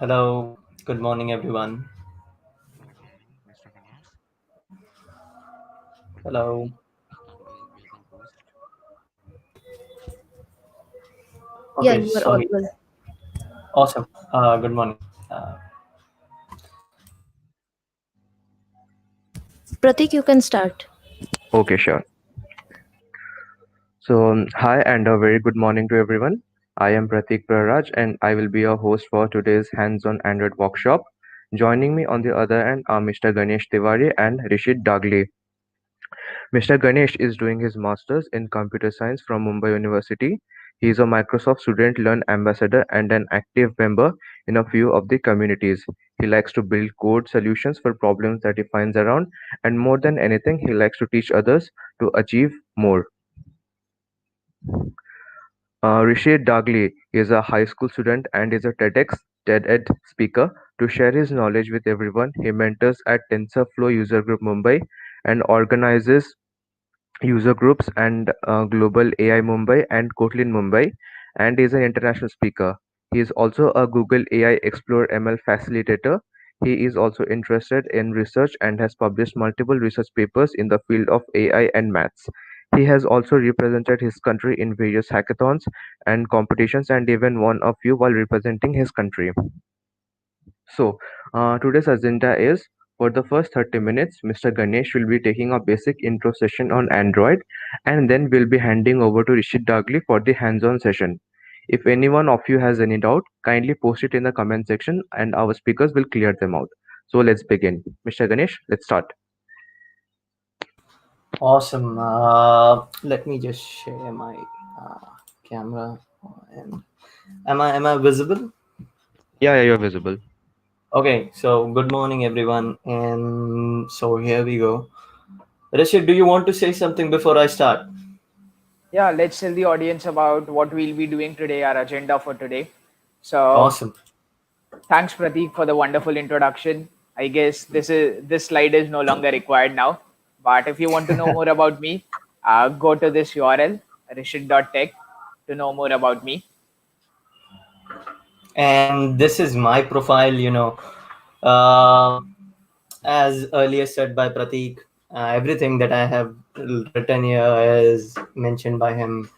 Hello, good morning, everyone. Good morning, Mr. Ganesh. Hello. Will host. Yeah, Okay, you are so audible. awesome. Good morning. Uh, Pratik, you can start. Okay, sure. Hi and a very good morning to everyone. I am Pratik Praraj and I will be your host for today's hands-on Android workshop. Joining me on the other end are Mr. Ganesh Tiwari and Rishit Dagli. Mr. Ganesh is doing his master's in computer science from Mumbai University. He is a Microsoft Student Learn Ambassador and an active member in a few of the communities. He likes to build code solutions for problems that he finds around, and more than anything, he likes to teach others to achieve more. Rishit Dagli is a high school student and is a TED speaker. To share his knowledge with everyone, he mentors at TensorFlow User Group Mumbai and organizes user groups and Global AI Mumbai and Kotlin Mumbai, and is an international speaker. He is also a Google AI Explore ML facilitator. He is also interested in research and has published multiple research papers in the field of AI and maths. He has also represented his country in various hackathons and competitions and even won a few while representing his country. Today's agenda is for the first 30 minutes, Mr. Ganesh will be taking a basic intro session on Android and then we'll be handing over to Rishit Dagli for the hands-on session. If anyone of you has any doubt, kindly post it in the comment section and our speakers will clear them out. So let's begin. Mr. Ganesh, let's start. awesome. Let me just share my uh, camera. And am I visible? Yeah, you're visible. Okay. So good morning, everyone. And so here we go. Rishit, do you want to say something before I start? Yeah, let's tell the audience about what we'll be doing today, our agenda for today. So, Awesome. thanks Pratik for the wonderful introduction. I guess this slide is no longer required now. But if you want to know more about me, go to this URL rishit.tech to know more about me. And this is my profile. Uh, as earlier said by Pratik, everything that I have written here is mentioned by him.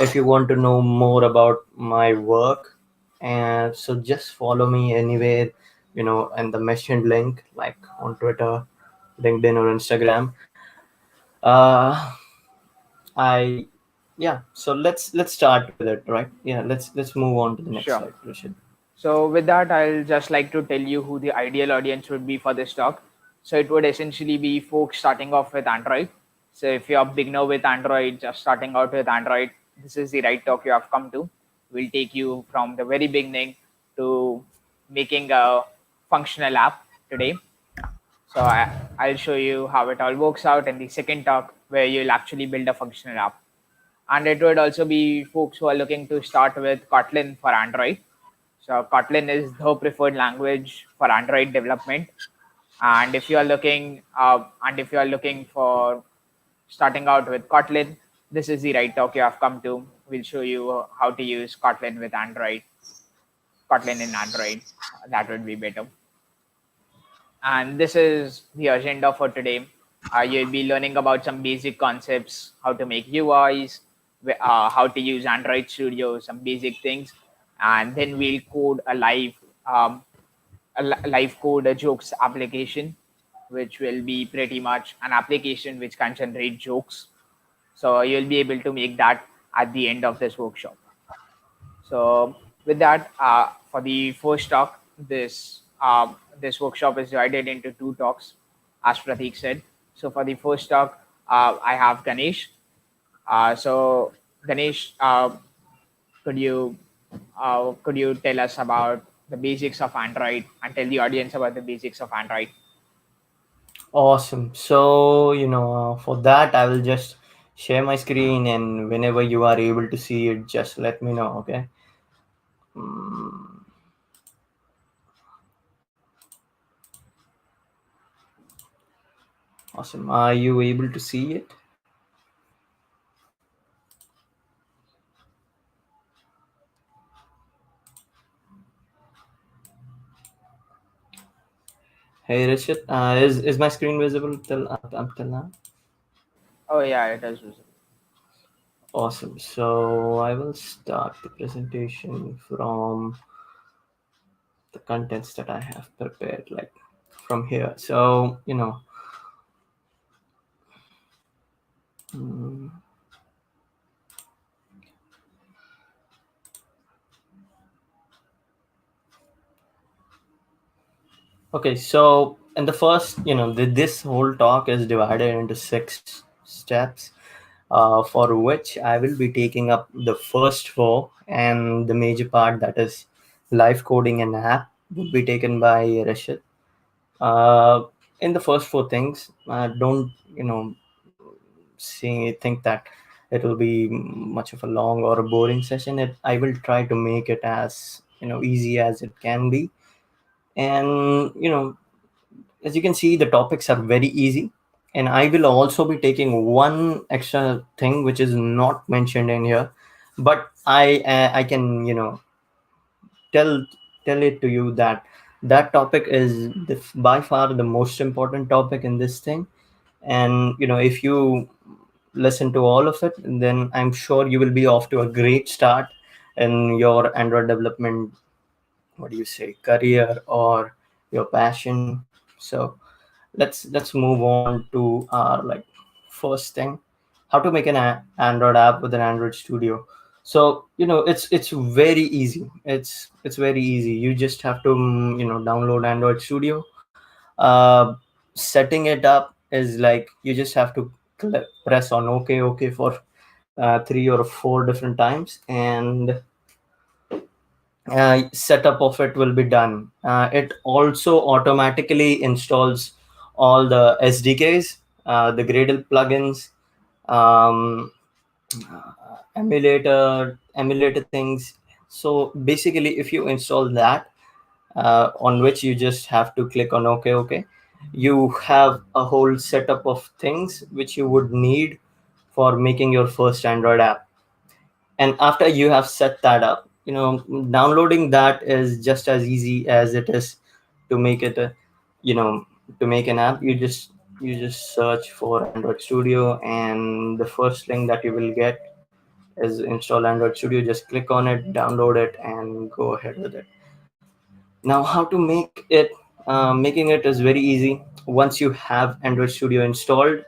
If you want to know more about my work, and so just follow me anywhere, and the mentioned link, like on Twitter, LinkedIn, or Instagram. Uh, I yeah. So let's start with it, right? Yeah. Let's move on to the next Sure. slide, Rishit. So, with that, I'll just like to tell you who the ideal audience would be for this talk. So, it would essentially be folks starting off with Android. So, if you're a beginner with Android, just starting out with Android, this is the right talk you have come to. We'll take you from the very beginning to making a functional app today. So, I'll show you how it all works out in the second talk, where you'll actually build a functional app. And it would also be folks who are looking to start with Kotlin for Android. So Kotlin is the preferred language for Android development. And if you are looking for starting out with Kotlin, this is the right talk you have come to. We'll show you how to use Kotlin with Android, Kotlin in Android. That would be better. And this is the agenda for today. You'll be learning about some basic concepts, how to make UIs, how to use Android Studio, some basic things, and then we'll code um, live code a jokes application, which will be pretty much an application which can generate jokes. So you'll be able to make that at the end of this workshop. So with that, for the first talk, this workshop is divided into two talks, as Pratik said. So for the first talk, I have Ganesh. So Ganesh, could you could you tell us about the basics of Android and tell the audience about the basics of Android? Awesome. So, for that, I will just share my screen, and whenever you are able to see it, just let me know, okay? Mm, awesome. Are you able to see it? Hey Rishit, is my screen visible up till now? Oh yeah, it is visible. Awesome. So I will start the presentation from the contents that I have prepared, like from here. So mm, okay. So in the first, this whole talk is divided into 6 steps, for which I will be taking up the first four, and the major part, that is live coding and app, will be taken by Rishit. Uh, in the first four things, don't think that it will be much of a long or a boring session. I will try to make it as easy as it can be, and as you can see, the topics are very easy. And I will also be taking one extra thing which is not mentioned in here, but I can tell tell it to you that that topic is by far the most important topic in this thing. And if you listen to all of it, then I'm sure you will be off to a great start in your Android development, what do you say, career or your passion. So let's move on to our like first thing, how to make an Android app with an Android Studio. So it's very easy. It's very easy. You just have to download Android Studio. uh, Setting it up is like you just have to press on OK for 3 or 4 different times, and setup of it will be done. It also automatically installs all the SDKs, the Gradle plugins, um, emulator things. So basically, if you install that, on which you just have to click on OK, you have a whole setup of things which you would need for making your first Android app. And after you have set that up, downloading that is just as easy as it is to make it a, you know to make an app. You just search for Android Studio, and the first link that you will get is install Android Studio. Just click on it, download it, and go ahead with it. Now, how to make it? Making it is very easy. Once you have Android Studio installed,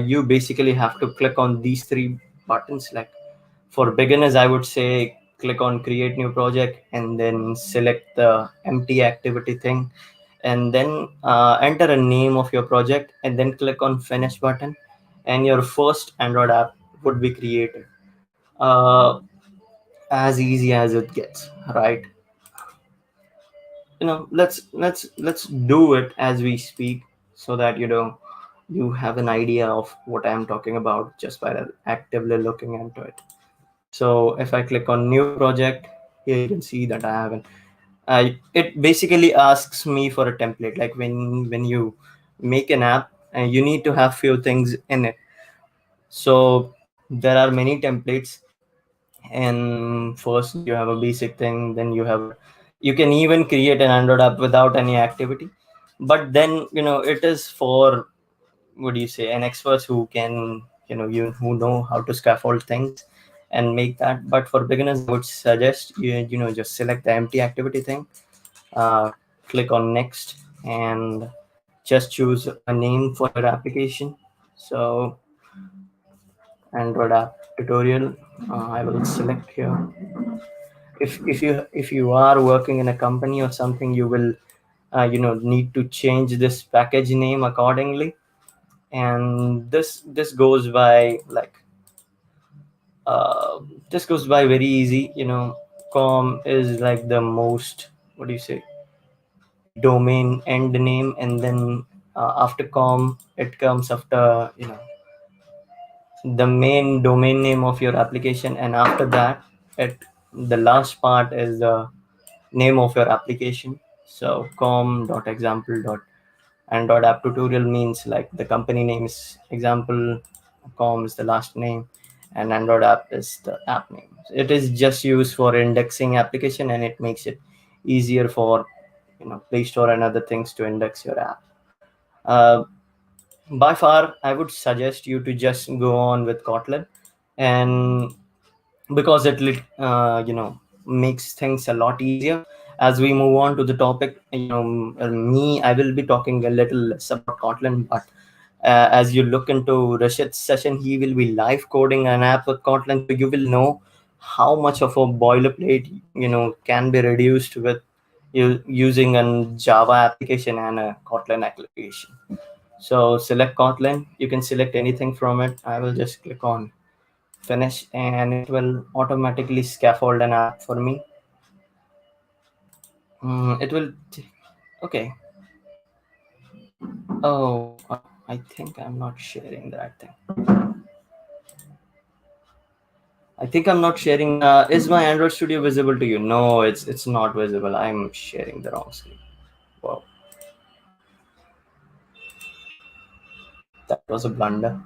you basically have to click on these 3 buttons. Like for beginners, I would say click on create new project, and then select the empty activity thing, and then enter a name of your project, and then click on finish button, and your first Android app would be created. Uh, as easy as it gets, right? Let's do it as we speak, so that you have an idea of what I'm talking about just by actively looking into it. So if I click on new project, here you can see that I haven't. It basically asks me for a template. Like when you make an app, you need to have few things in it. So there are many templates, and first you have a basic thing, then you can even create an Android app without any activity. But then it is for, what do you say, an experts who can, who know how to scaffold things and make that. But for beginners, I would suggest you just select the empty activity thing, uh, click on next, and just choose a name for your application. So Android app tutorial, I will select here. If you are working in a company or something, you will need to change this package name accordingly. And this goes by like, uh, this goes by very easy. Com is like the most, what do you say, domain end name, and then after com, it comes after the main domain name of your application, and after that, it the last part is the name of your application. So com.example. Android app tutorial means like the company name is example, com is the last name, and Android app is the app name. It is just used for indexing application, and it makes it easier for Play Store and other things to index your app. Uh, by far, I would suggest you to just go on with Kotlin, and because it makes things a lot easier. As we move on to the topic, I will be talking a little less about Kotlin, but as you look into Rishit's session, he will be live coding an app with Kotlin, so you will know how much of a boilerplate can be reduced with you using a Java application and a Kotlin application. So select Kotlin. You can select anything from it. I will just click on finish, and it will automatically scaffold an app for me. It will. Okay. Oh, I think I'm not sharing that thing. I think I'm not sharing. Is my Android Studio visible to you? No, it's not visible. I'm sharing the wrong screen. Wow, that was a blunder.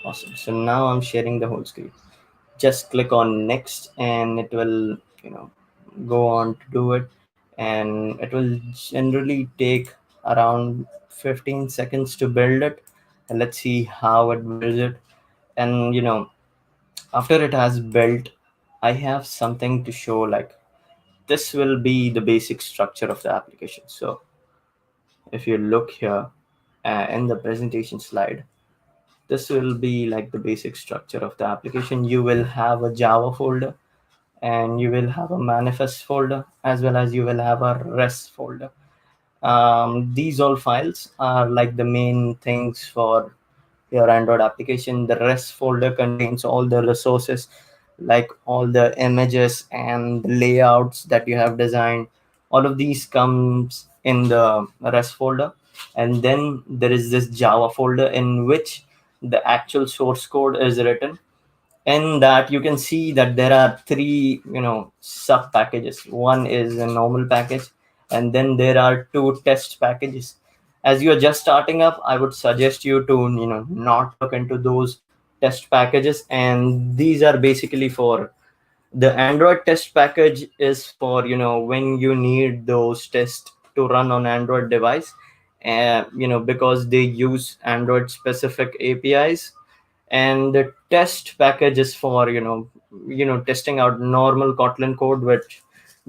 Awesome. So now I'm sharing the whole screen. Just click on next, and it will go on to do it, and it will generally take around 15 seconds to build it. And let's see how it builds it. And after it has built, I have something to show, like this will be the basic structure of the application. So if you look here in the presentation slide, this will be like the basic structure of the application. You will have a Java folder, and you will have a manifest folder, as well as you will have a rest folder. These all files are like the main things for your Android application. The rest folder contains all the resources, like all the images and the layouts that you have designed. All of these comes in the rest folder. And then there is this Java folder in which the actual source code is written. In that, you can see that there are three sub packages. One is a normal package, and then there are two test packages. As you are just starting up, I would suggest you to not look into those test packages. And these are basically for the Android test package, is for when you need those tests to run on Android device, because they use Android specific APIs. And the test package is for testing out normal Kotlin code, which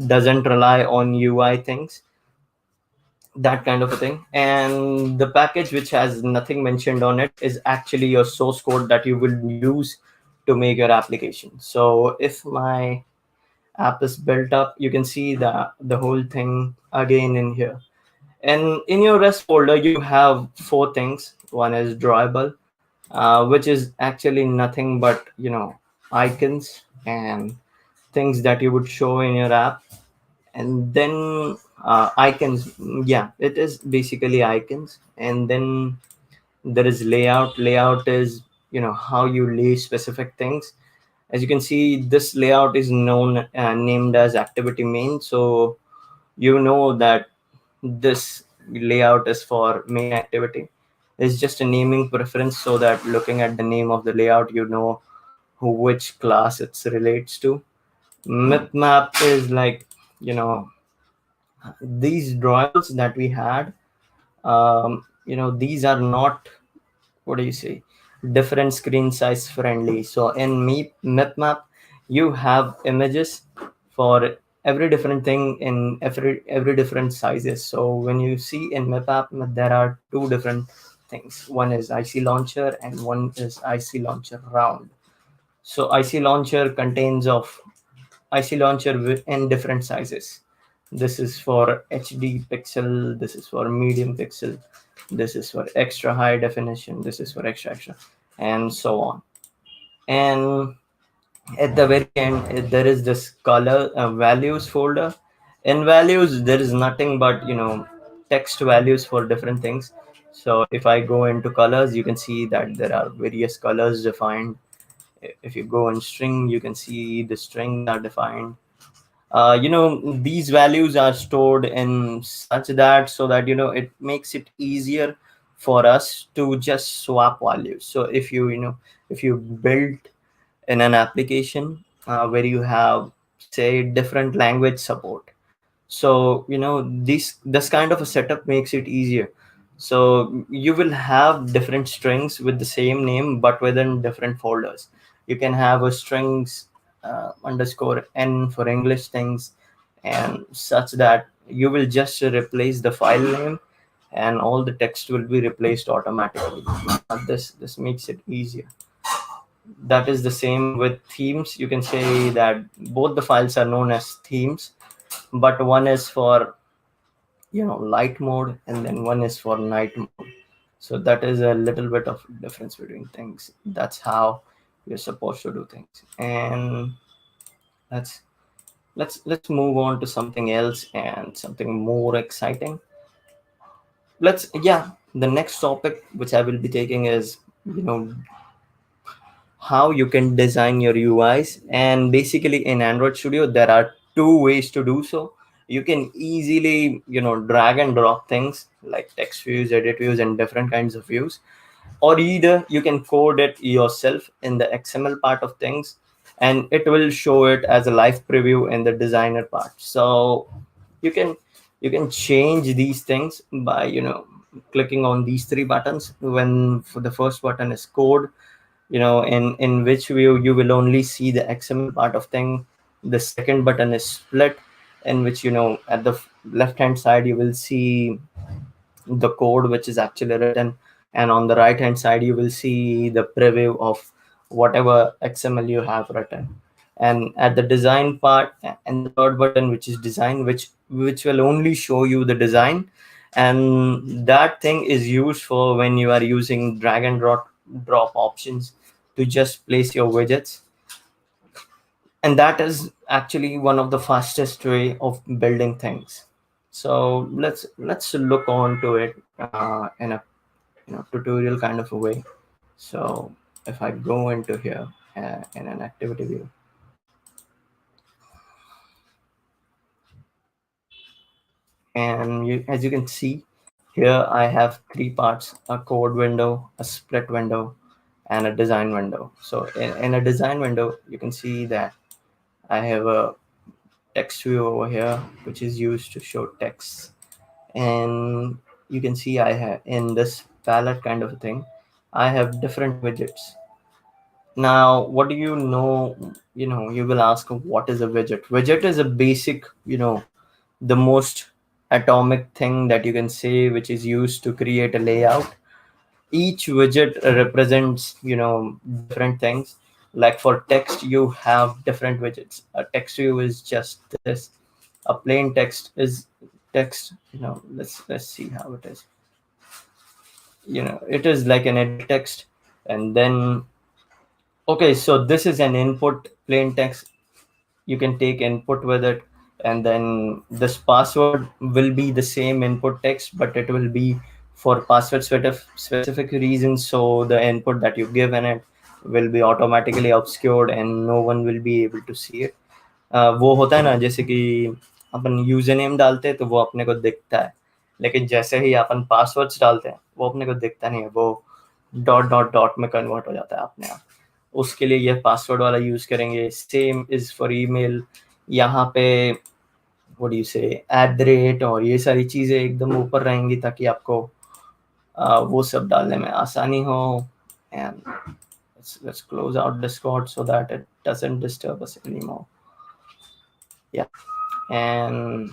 doesn't rely on UI things, that kind of a thing. And the package which has nothing mentioned on it is actually your source code that you will use to make your application. So if my app is built up, you can see the whole thing again in here. And in your rest folder, you have four things. One is drawable, which is actually nothing but icons and things that you would show in your app. And then icons, yeah, it is basically icons. And then there is layout. Layout is how you lay specific things. As you can see, this layout is named as activity main. So that this layout is for main activity. It's just a naming preference, so that looking at the name of the layout, which class it relates to. Map is like these drawables that we had. These are not, what do you say, different screen size friendly. So in map, you have images for every different thing in every different sizes. So when you see in map, there are two different things. One is IC launcher, and one is IC launcher round. So IC launcher contains of IC launcher in different sizes. This is for HD pixel, this is for medium pixel, this is for extra high definition, this is for extra, and so on. And at the very end, there is this color values folder. In values, there is nothing but text values for different things. So if I go into colors, you can see that there are various colors defined. If you go in string, you can see the strings are defined. These values are stored in such that, so that it makes it easier for us to just swap values. So if you build in an application where you have say different language support. So this kind of a setup makes it easier. So you will have different strings with the same name but within different folders. You can have a strings underscore n for English things, and such that you will just replace the file name and all the text will be replaced automatically. This makes it easier. That is the same with themes. You can say that both the files are known as themes, but one is for light mode and then one is for night mode. So that is a little bit of difference between things. That's how you're supposed to do things. And let's let's move on to something else and something more exciting. The next topic which I will be taking is how you can design your UIs. And basically in Android Studio there are two ways to do so. You can easily drag and drop things like text views, edit views, and different kinds of views, or either you can code it yourself in the XML part of things, and it will show it as a live preview in the designer part. So you can change these things by clicking on these three buttons. When for the first button is code, in which view you will only see the XML part of thing. The second button is split, in which at the left hand side you will see the code which is actually written, and on the right hand side you will see the preview of whatever XML you have written. And at the design part, and the third button which is design, which will only show you the design. And that thing is used for when you are using drag and drop options to just place your widgets. And that is actually one of the fastest way of building things. So let's look on to it in a tutorial kind of a way. So if I go into here in an activity view, and as you can see here, I have three parts: a code window, a split window, and a design window. So in a design window, you can see that I have a text view over here, which is used to show text. And you can see I have in this palette kind of a thing, I have different widgets. Now, what do you know? You will ask, what is a widget? Widget is a basic, the most atomic thing that you can say, which is used to create a layout. Each widget represents different things. Like for text you have different widgets. A text view is just this. A plain text is text. Let's see how it is. It is like an edit text. And then okay, so this is an input plain text. You can take input with it, and then this password will be the same input text, but it will be for password specific reasons. So the input that you give in it will be automatically obscured and no one will be able to see it. वो होता है ना, जैसे कि अपन user name डालते हैं तो वो अपने को दिखता है, लेकिन जैसे ही अपन पासवर्ड्स डालते हैं वो अपने को दिखता नहीं है, वो डॉट डॉट डॉट में कन्वर्ट हो जाता है अपने आप. उसके लिए ये पासवर्ड वाला यूज करेंगे. Same is for email. यहाँ पे व्हाट डू यू से @ और ये सारी चीजें एकदम ऊपर रहेंगी ताकि आपको वो सब डालने में आसानी हो. And let's close out Discord so that it doesn't disturb us anymore. And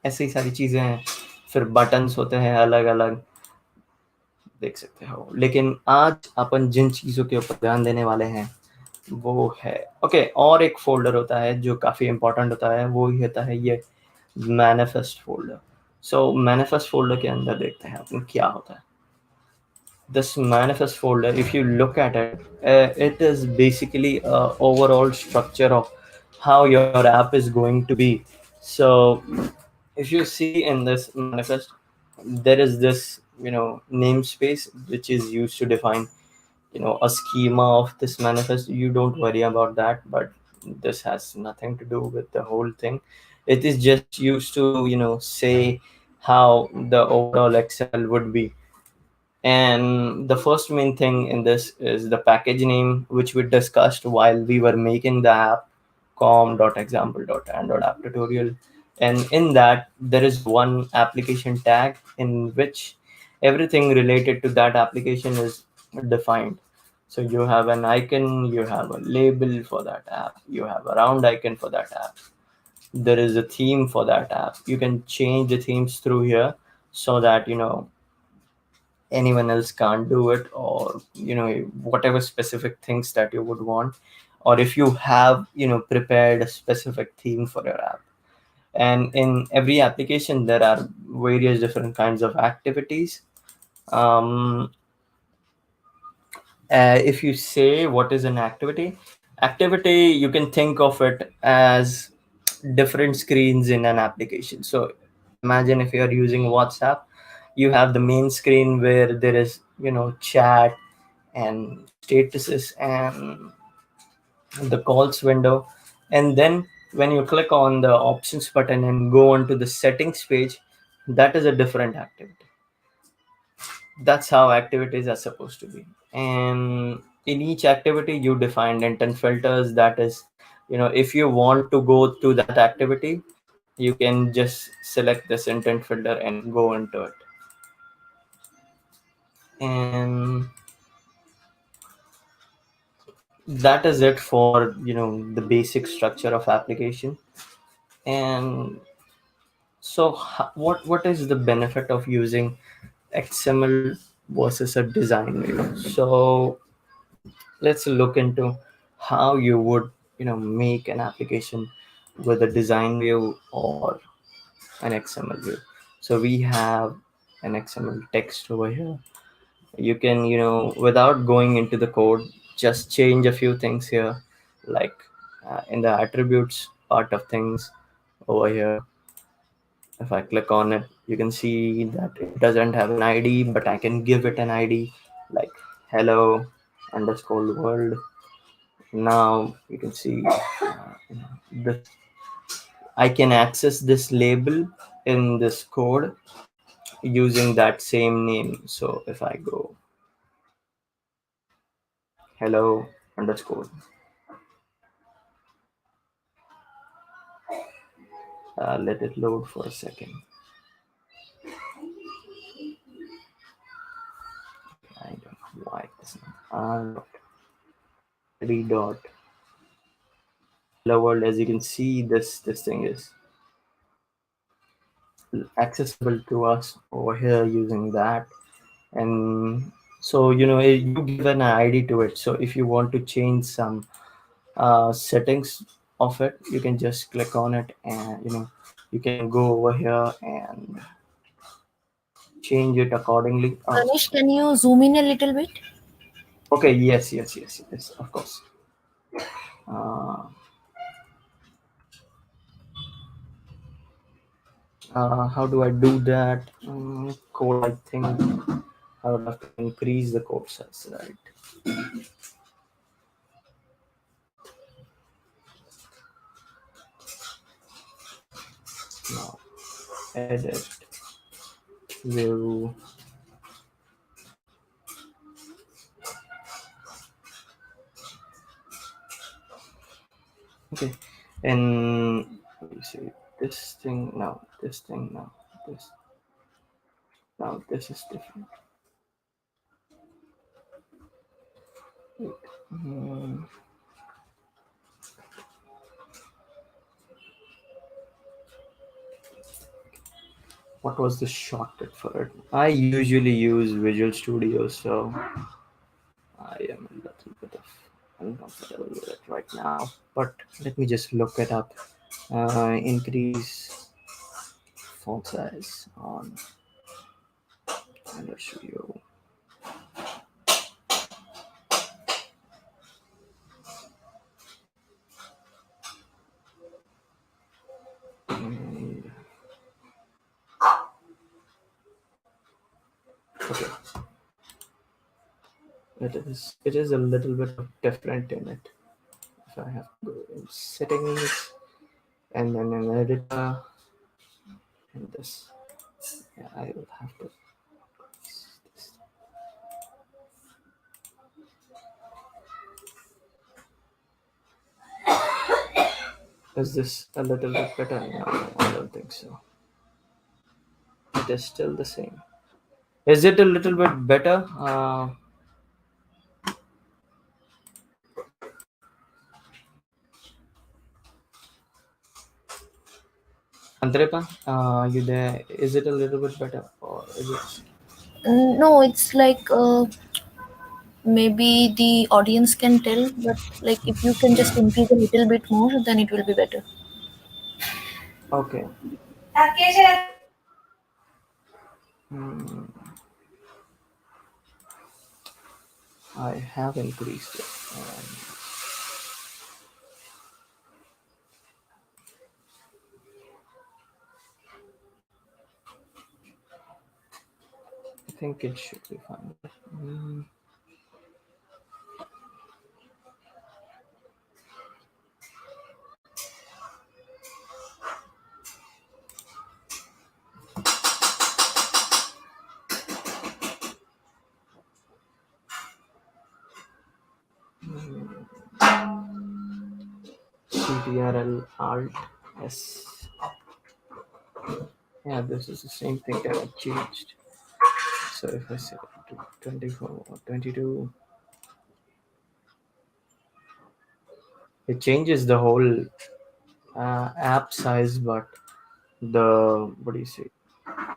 ऐसी सारी चीजें हैं. फिर बटन्स होते हैं अलग अलग, देख सकते हो. लेकिन आज अपन जिन चीजों के ऊपर ध्यान देने वाले हैं वो है ओके. और एक फोल्डर होता है जो काफी इंपॉर्टेंट होता है, वो ही होता है ये मैनिफेस्ट फोल्डर. सो मैनिफेस्ट फोल्डर के अंदर देखते हैं अपन क्या होता है. This manifest folder, if you look at it, it is basically a overall structure of how your app is going to be. So if you see in this manifest, there is this namespace which is used to define a schema of this manifest. You don't worry about that, but this has nothing to do with the whole thing. It is just used to say how the overall XML would be. And the first main thing in this is the package name, which we discussed while we were making the app. com.example.android app tutorial, and in that there is one application tag in which everything related to that application is defined. So you have an icon, you have a label for that app, you have a round icon for that app, there is a theme for that app. You can change the themes through here so that anyone else can't do it, or whatever specific things that you would want, or if you have prepared a specific theme for your app. And in every application there are various different kinds of activities. um, if you say what is an activity, you can think of it as different screens in an application. So imagine if you are using WhatsApp, you have the main screen where there is chat and statuses and the calls window, and then when you click on the options button and go onto the settings page, that is a different activity. That's how activities are supposed to be. And in each activity you define intent filters. That is, if you want to go to that activity, you can just select this intent filter and go into it. And that is it for the basic structure of application. And so what is the benefit of using XML versus a design view? So let's look into how you would make an application with a design view or an XML view. So we have an XML text over here. You can without going into the code, just change a few things here, like in the attributes part of things over here. If I click on it, you can see that it doesn't have an ID, but I can give it an ID, like hello underscore world. Now you can see this. I can access this label in this code using that same name. So if I go hello underscore, let it load for a second. I don't know why it's not r dot hello world. As you can see, this thing is accessible to us over here using that. And so you give an ID to it. So if you want to change some settings of it, you can just click on it, and you can go over here and change it accordingly. Ganesh, can you zoom in a little bit? Okay, yes, of course. uh, how do I do that? Code, I think I would have to increase the code size, right? Now edit view. Okay, and let me see this thing now, this thing now, this now, this is different. Wait, what was the shortcut for it? I usually use Visual Studio, so I am a little bit of uncomfortable with it right now. But let me just look it up. Increase font size on Visual Studio. And, okay. It is a little bit of different in it. If I have to go in settings and then an editor and this, yeah, I will have to. Is this a little bit better? No, I don't think so. It is still the same. Is it a little bit better? Andrepa, you there? Is it a little bit better, or is it? No, it's like maybe the audience can tell, but like if you can just increase a little bit more, then it will be better. Okay. Hmm, I have increased it. I think it should be fine. CTRL Alt S. Yeah, this is the same thing that I changed. So if I set it to 24 or 22, it changes the whole app size, but the what do you say?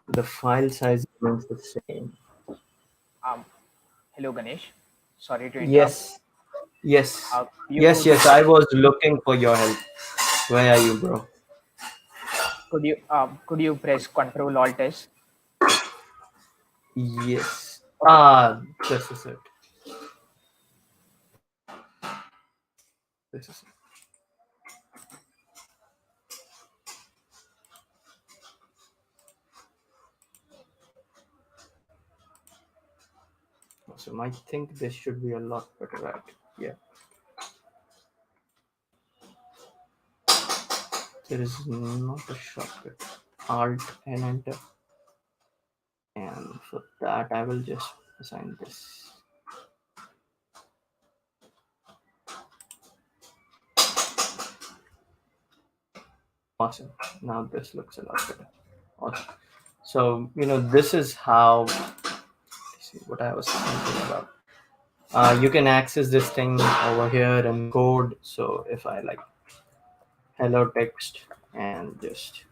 The file size remains the same. Um, Hello, Ganesh. Sorry to interrupt. Yes, yes, yes, You yes. I was looking for your help. Where are you, bro? could you press Control Alt S? Yes. Okay. This is it. This is it. So I think this should be a lot better, right? Yeah. There is not a shortcut. Alt and enter. And for that, I will just assign this. Awesome. Now this looks a lot better. Awesome. So, this is how, see what I was thinking about. You can access this thing over here in code. So if I like hello text and just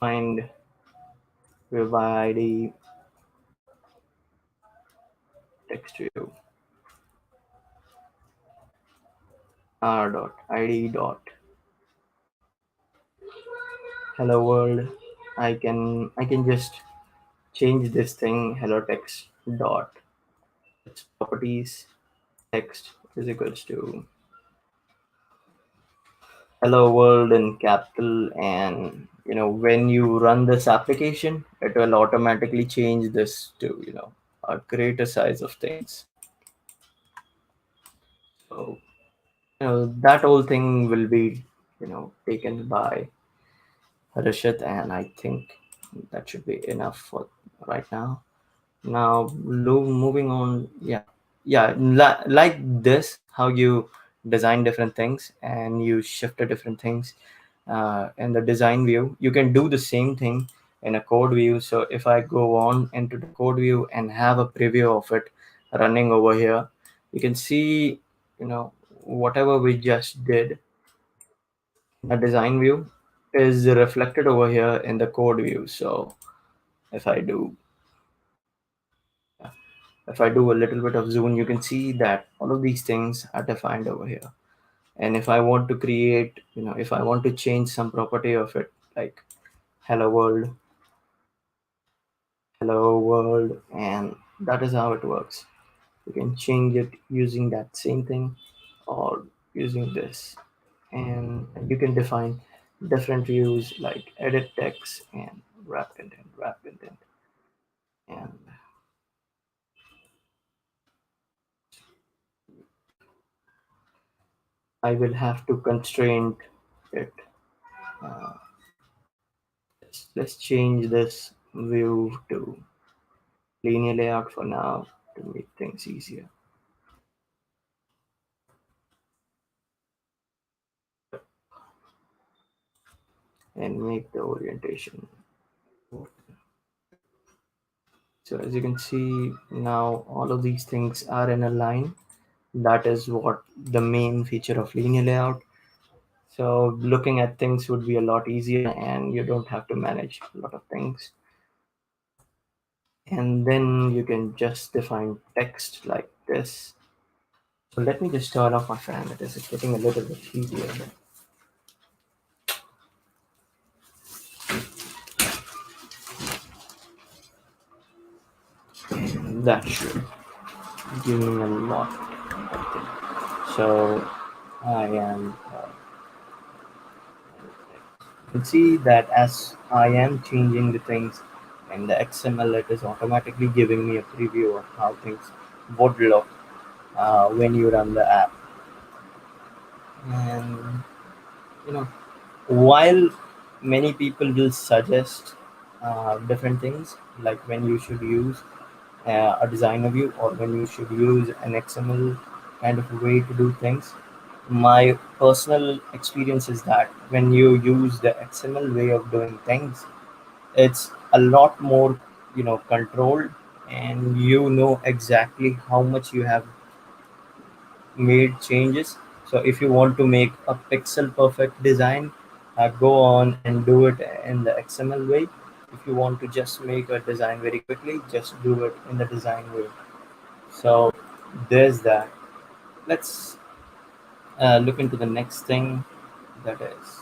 find view by ID text view r dot id dot hello world, I can just change this thing hello text dot its properties text is equals to hello world in capital, and when you run this application it will automatically change this to a greater size of things. So that whole thing will be taken by Rishit, and I think that should be enough for right now. Now moving on, yeah, like this, how you design different things and you shift to different things in the design view. You can do the same thing in a code view. So if I go on into the code view and have a preview of it running over here, you can see whatever we just did in a design view is reflected over here in the code view. So if I do if I do a little bit of zoom, you can see that all of these things are defined over here. And if I want to create, if I want to change some property of it, like hello world, and that is how it works. You can change it using that same thing or using this. And you can define different views like edit text and wrap content. And I will have to constrain it. Uh, let's change this view to linear layout for now to make things easier. and make the orientation. So as you can see now, all of these things are in a line. That is what the main feature of linear layout. So looking at things would be a lot easier and you don't have to manage a lot of things. And then you can just define text like this. So let me just turn off my fan. It is getting a little bit heatier. That should give me a lot. So I am. You can see that as I am changing the things in the XML, it is automatically giving me a preview of how things would look when you run the app. And you know, while many people will suggest different things, like when you should use a designer view or when you should use an XML kind of a way to do things, my personal experience is that when you use the XML way of doing things, it's a lot more, controlled, and you know exactly how much you have made changes. So if you want to make a pixel perfect design, go on and do it in the XML way. If you want to just make a design very quickly, just do it in the design way. So there's that. Let's look into the next thing, that is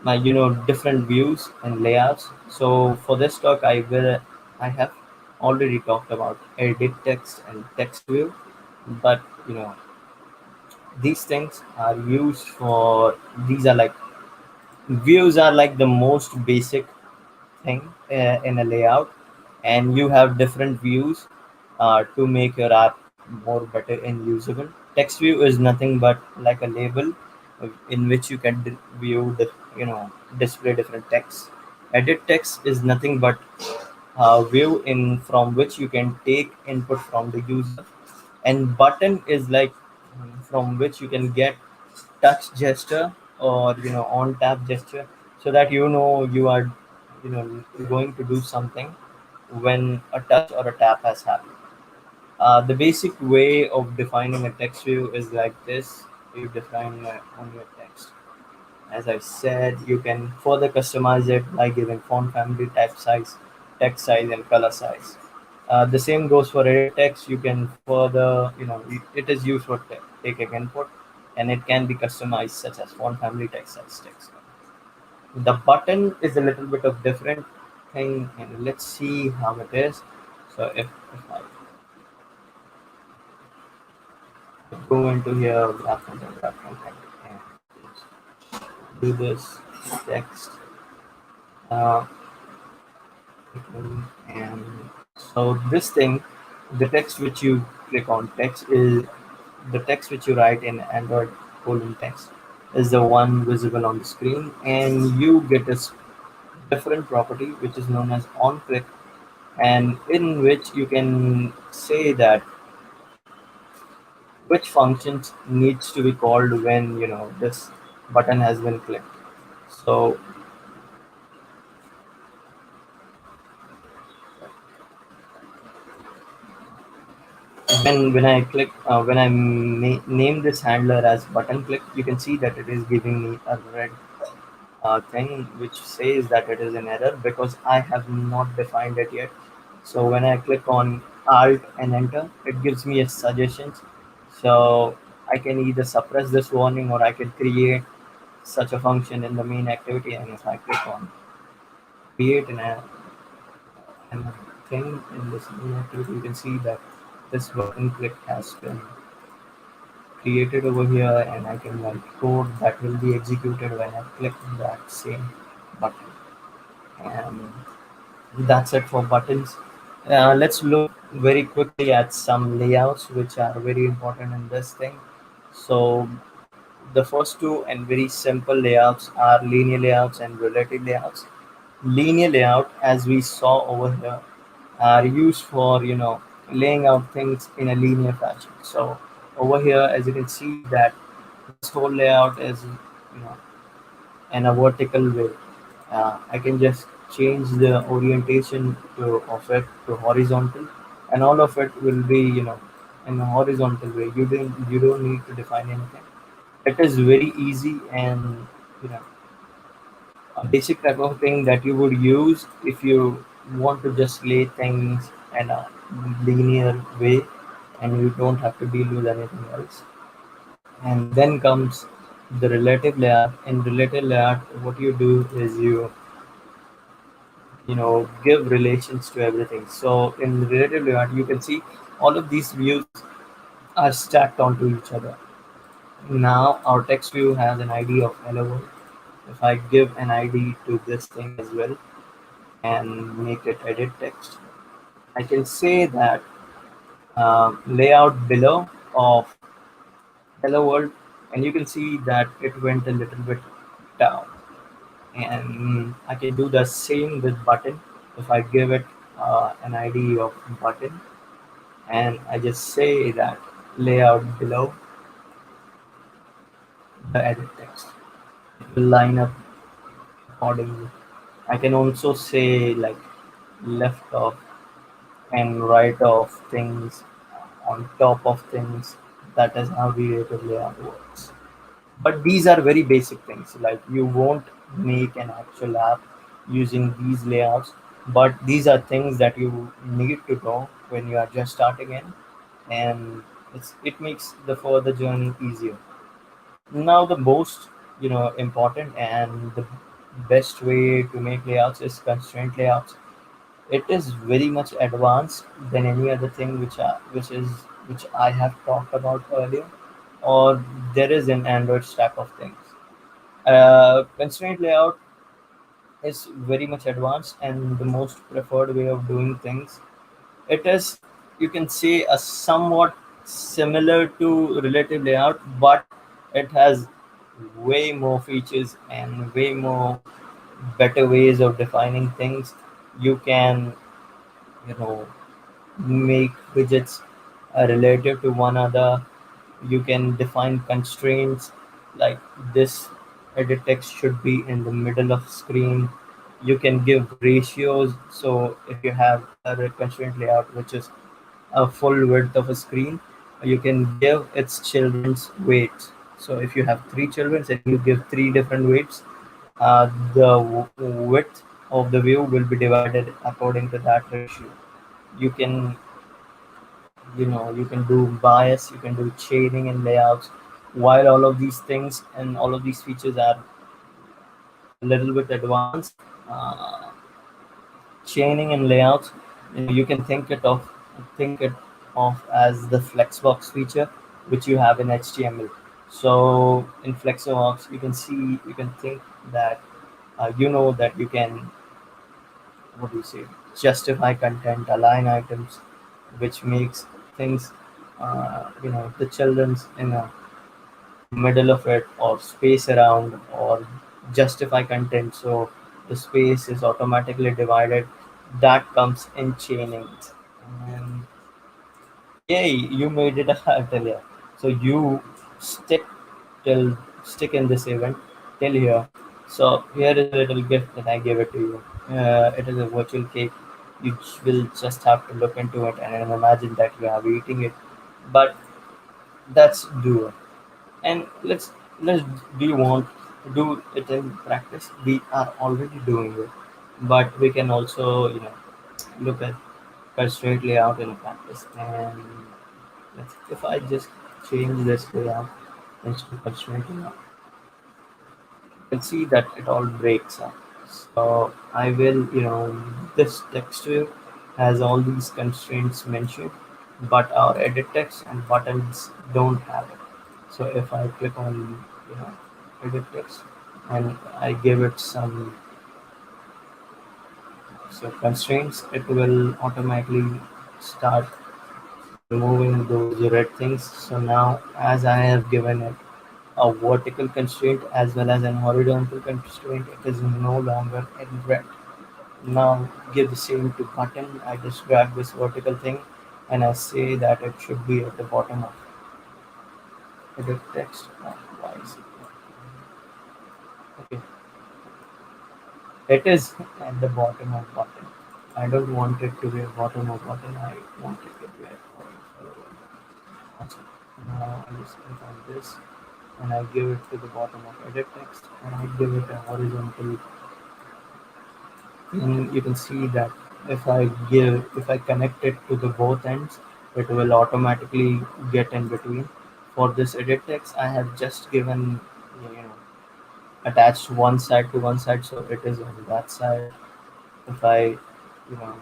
my different views and layouts. So for this talk, I have already talked about edit text and text view, but these things are used for, these are like, views are like the most basic thing in a layout, and you have different views to make your app more better and usable. Text view is nothing but like a label in which you can view the, display different text. Edit text is nothing but view in from which you can take input from the user, and button is like from which you can get touch gesture or on tap gesture, so that you are going to do something when a touch or a tap has happened. The basic way of defining a text view is like this. You define on your text. As I said, you can further customize it by giving font family, type size, text size, and color size. The same goes for edit text. You can further, it is used for taking input, and it can be customized such as font family, text size, text. The button is a little bit of different thing, and let's see how it is. So if I go into here, wrap content, and do this text. Uh, and so this thing, the text which you click on, text is the text which you write in Android colon text is the one visible on the screen, and you get a different property which is known as on click, and in which you can say that which functions needs to be called when this button has been clicked. So when I click when I name this handler as button click, you can see that it is giving me a red thing which says that it is an error because I have not defined it yet. So when I click on Alt and Enter, it gives me a suggestions. So I can either suppress this warning or I can create such a function in the main activity. And if I click on create an thing in this main activity, you can see that this button click has been created over here, and I can write code that will be executed when I click that same button. And that's it for buttons. Let's look very quickly at some layouts which are very important in this thing. So the first two and very simple layouts are linear layouts and relative layouts. Linear layout, as we saw over here, are used for laying out things in a linear fashion. So over here, as you can see that this whole layout is you know, in a vertical way. I can just change the orientation of it to horizontal, and all of it will be, in a horizontal way. You don't need to define anything. It is very easy, and you know a basic type of thing that you would use if you want to just lay things in a linear way, and you don't have to deal with anything else. And then comes the relative layout. In relative layout, what you do is you give relations to everything. So in relative layout, you can see all of these views are stacked onto each other. Now our text view has an ID of hello world. If I give an ID to this thing as well and make it edit text, I can say that layout below of hello world, and you can see that it went a little bit down. And I can do the same with button. If I give it an ID of button, and I just say that layout below the edit text, it will line up accordingly. I can also say like left of and right of things, on top of things. That is how relative layout works. But these are very basic things. Like you won't make an actual app using these layouts, but these are things that you need to know when you are just starting in, and it makes the further journey easier. Now the most important and the best way to make layouts is constraint layouts. It is very much advanced than any other thing which I have talked about earlier, or there is an Android stack of things. Constraint layout is very much advanced and the most preferred way of doing things. It is, you can say, a somewhat similar to relative layout, but it has way more features and way more better ways of defining things. You can, you know, make widgets relative to one another. You can define constraints like this edit text should be in the middle of screen. You can give ratios. So if you have a constraint layout which is a full width of a screen, you can give its children's weights. So if you have three children and you give three different weights, the width of the view will be divided according to that ratio. You can, you can do bias, you can do chaining and layouts. While all of these things and all of these features are a little bit advanced, uh, chaining and layouts, you can think it of as the flexbox feature which you have in HTML. So in flexbox, you can think that that you can, what do you say, justify content, align items, which makes things, the children's in a middle of it, or space around, or justify content so the space is automatically divided. That comes in chaining. And yay, you made it earlier. So you stick till stick in this event till here. So here is a little gift that I gave it to you. It is a virtual cake. You will just have to look into it and imagine that you are eating it. But that's doable. And let's do you want to do it in practice? We are already doing it, but we can also look at constraint layout in practice. And if I just change this layout instead of constraint layout, you can see that it all breaks up. So I will, this text view has all these constraints mentioned, but our edit text and buttons don't have it. So if I click on, edit text, and I give it some constraints, it will automatically start removing those red things. So now, as I have given it a vertical constraint as well as an horizontal constraint, it is no longer in red. Now give the same to button. I just grab this vertical thing and I say that it should be at the bottom of edit text. Why is it not? It is at the bottom of button. I don't want it to be a bottom of button. I want it to be a awesome. Now I just click on this and I give it to the bottom of edit text and I give it a horizontal. And you can see that if I connect it to the both ends, it will automatically get in between. For this edit text, I have just given, you know, attached one side to one side, so it is on that side. If I, you know,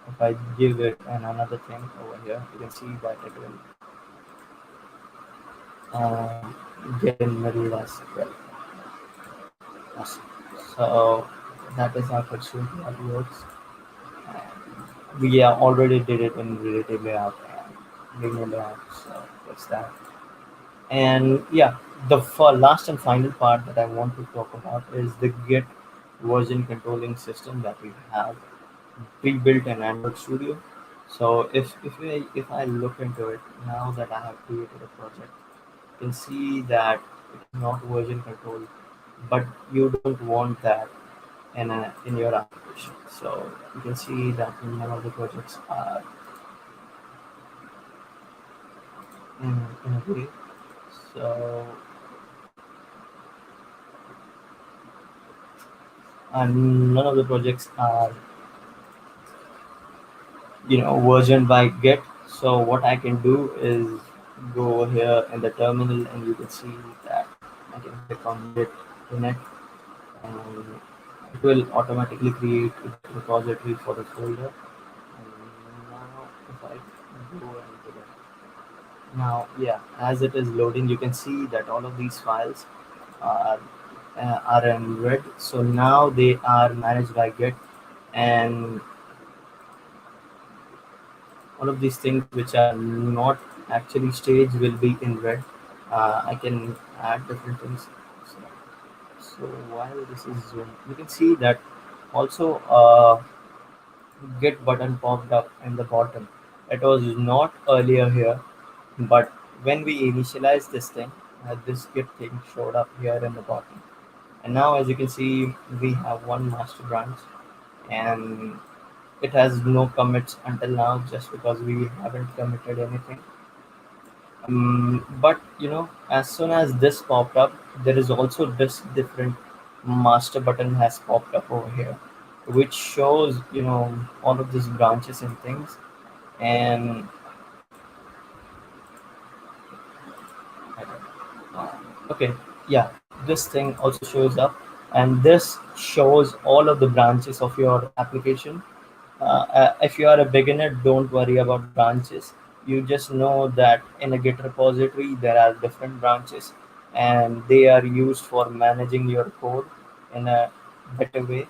if I give it another thing over here, you can see that it will get in middle as well. Awesome. So that is how pursuit works. We already did it in relative layout and linear layout, so that's that. And yeah, the last and final part that I want to talk about is the Git version controlling system that we have pre-built in Android Studio. So if I look into it now that I have created a project, you can see that it is not version control, but you don't want that in your application. So you can see that none of the projects are in a way. So and none of the projects are version by Git. So what I can do is go here in the terminal and you can see that I can click on Git in it and it will automatically create a repository for the folder. And now if I go into the now yeah, as it is loading, you can see that all of these files are are in red. So now they are managed by Git, and all of these things which are not actually staged will be in red. I can add different things. So, so while this is zoomed, you can see that also Git button popped up in the bottom. It was not earlier here, but when we initialized this thing, this Git thing showed up here in the bottom. And now, as you can see, we have one master branch, and it has no commits until now, just because we haven't committed anything. But as soon as this popped up, there is also this different master button has popped up over here, which shows all of these branches and things. And okay, yeah, this thing also shows up, and this shows all of the branches of your application. If you are a beginner, don't worry about branches. You just know that in a Git repository there are different branches, and they are used for managing your code in a better way.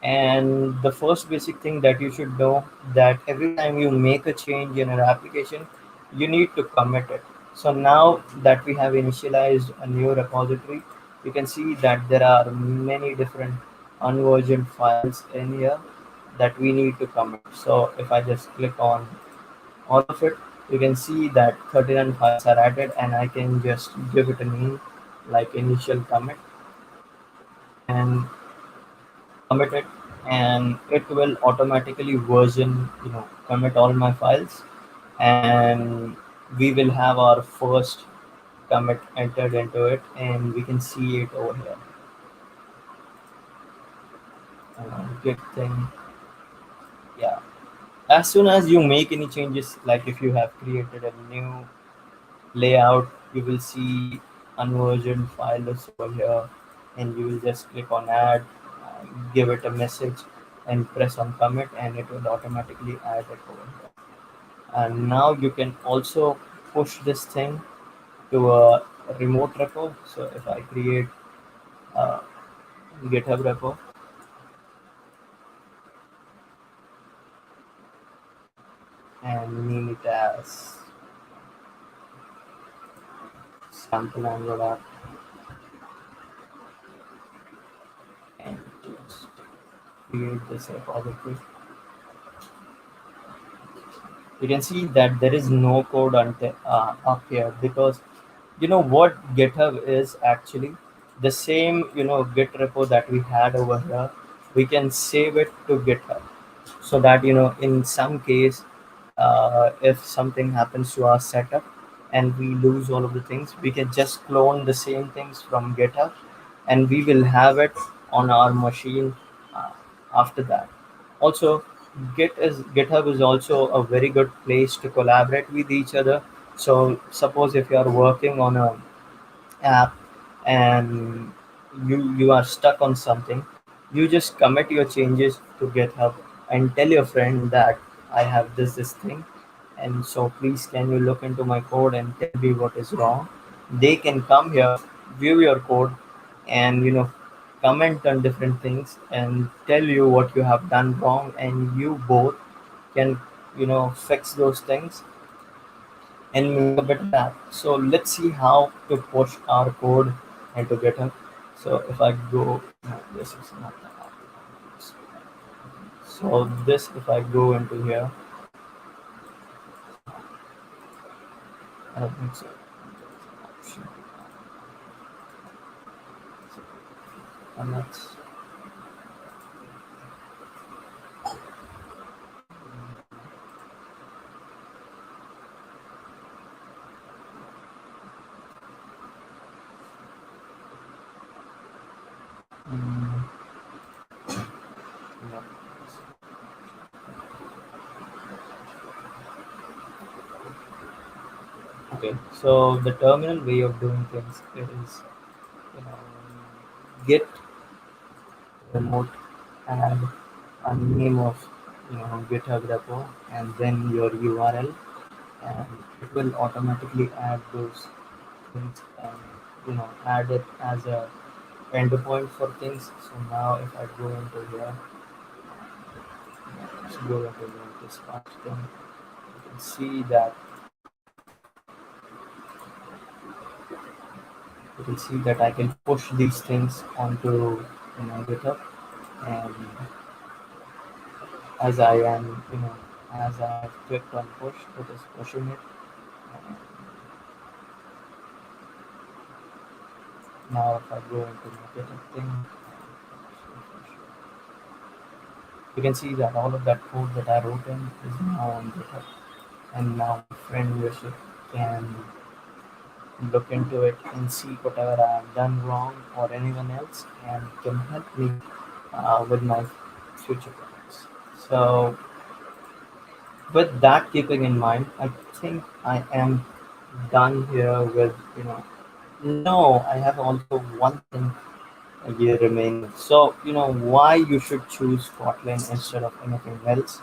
And the first basic thing that you should know, that every time you make a change in an application, you need to commit it. So now that we have initialized a new repository, you can see that there are many different unversioned files in here that we need to commit. So if I just click on all of it, you can see that 39 files are added, and I can just give it a name like initial commit and commit it, and it will automatically version, commit all my files, and we will have our first commit entered into it, and we can see it over here. Git thing, yeah. As soon as you make any changes, like if you have created a new layout, you will see unversioned files over here, and you will just click on add, give it a message, and press on commit, and it will automatically add it over here. And now you can also push this thing to a remote repo. So if I create a GitHub repo and name it as sample Android app, and just create this repository, you can see that there is no code until up here, because You know what GitHub is actually? The same, Git repo that we had over here, we can save it to GitHub, so that in some case, if something happens to our setup and we lose all of the things, we can just clone the same things from GitHub, and we will have it on our machine uh, after that. Also, GitHub is also a very good place to collaborate with each other. So suppose if you are working on a app and you are stuck on something, you just commit your changes to GitHub and tell your friend that I have this thing, and so please can you look into my code and tell me what is wrong. They can come here, view your code, and comment on different things and tell you what you have done wrong, and you both can fix those things and make a better app. So let's see how to push our code into GitHub. So if I go, no, this is not the app. So this, if I go into here, I don't think so. Option. And that's mm, yeah. Okay. So the terminal way of doing things is git remote add a name of GitHub repo and then your URL, and it will automatically add those things and add it as a endpoint for things. So now if I go into here, let's go into this part thing, you can see that I can push these things onto GitHub, and as I am as I have clicked on push, it is pushing it. And now if I go into my GitHub thing, you can see that all of that code that I wrote in is now on GitHub, and now my friend Rishit can look into it and see whatever I have done wrong, or anyone else, and can help me with my future projects. So with that keeping in mind, I think I am done here with no, I have also one thing a year remaining. So why you should choose Kotlin instead of anything else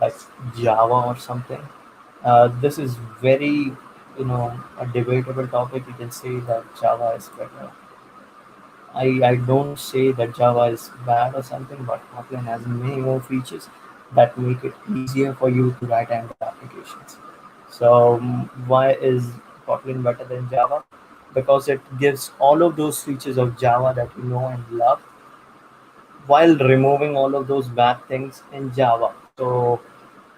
like Java or something. This is very a debatable topic. You can say that Java is better. I don't say that Java is bad or something, but Kotlin has many more features that make it easier for you to write Android applications. So why is Kotlin better than Java? Because it gives all of those features of Java that you know and love, while removing all of those bad things in Java. So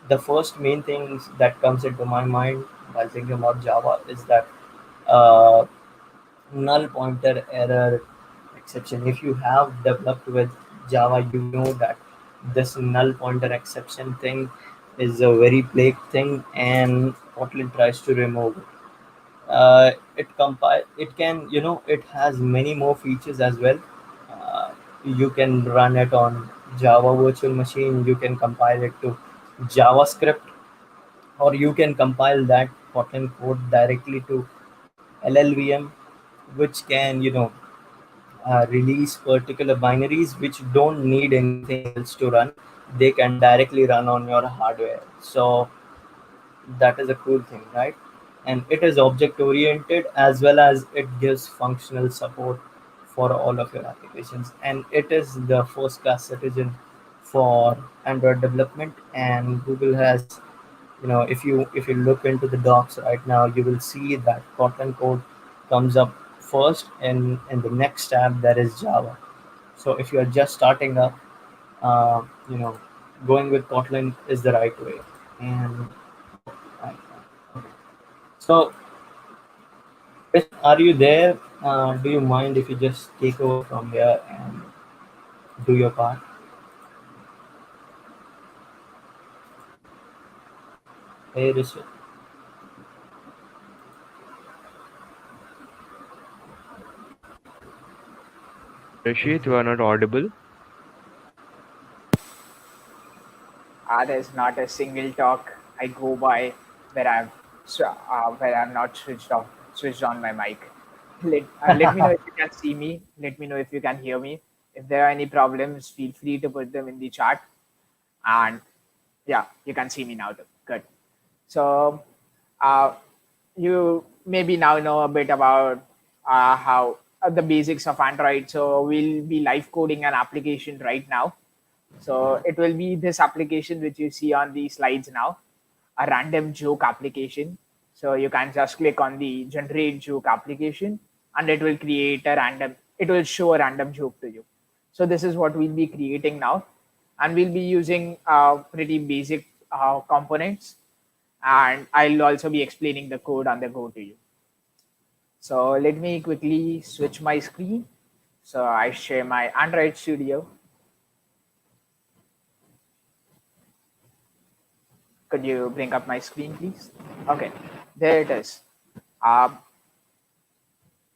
the first main things that comes into my mind while thinking about Java is that uh, null pointer error exception. If you have developed with Java, you know that this null pointer exception thing is a very plague thing, and Kotlin tries to remove it. It can it has many more features as well. uh, you can run it on Java virtual machine, you can compile it to JavaScript, or you can compile that Kotlin code directly to LLVM, which can release particular binaries which don't need anything else to run. They can directly run on your hardware. So that is a cool thing, right? And it is object oriented, as well as it gives functional support for all of your applications, and it is the first class citizen for Android development. And Google has, if you look into the docs right now, you will see that Kotlin code comes up first, and in the next tab there is Java. So if you are just starting up, uh, you know going with Kotlin is the right way. And I, so Rishit, are you there? Do you mind if you just take over from here and do your part? Hey, Rishit. Rishit, you are not audible. There's not a single talk I go by where where I've not switched on my mic. Let me know if you can see me. Let me know if you can hear me. If there are any problems, feel free to put them in the chat. And yeah, you can see me now too. Good. So uh, you maybe now know a bit about how the basics of Android. So we'll be live coding an application right now. So it will be this application which you see on the slides now, a random joke application. So you can just click on the generate joke application and it will create a random, it will show a random joke to you. So this is what we'll be creating now. And we'll be using pretty basic components. And I'll also be explaining the code on the go to you. So let me quickly switch my screen. So I share my Android Studio. Could you bring up my screen, please? Okay, there it is. Um,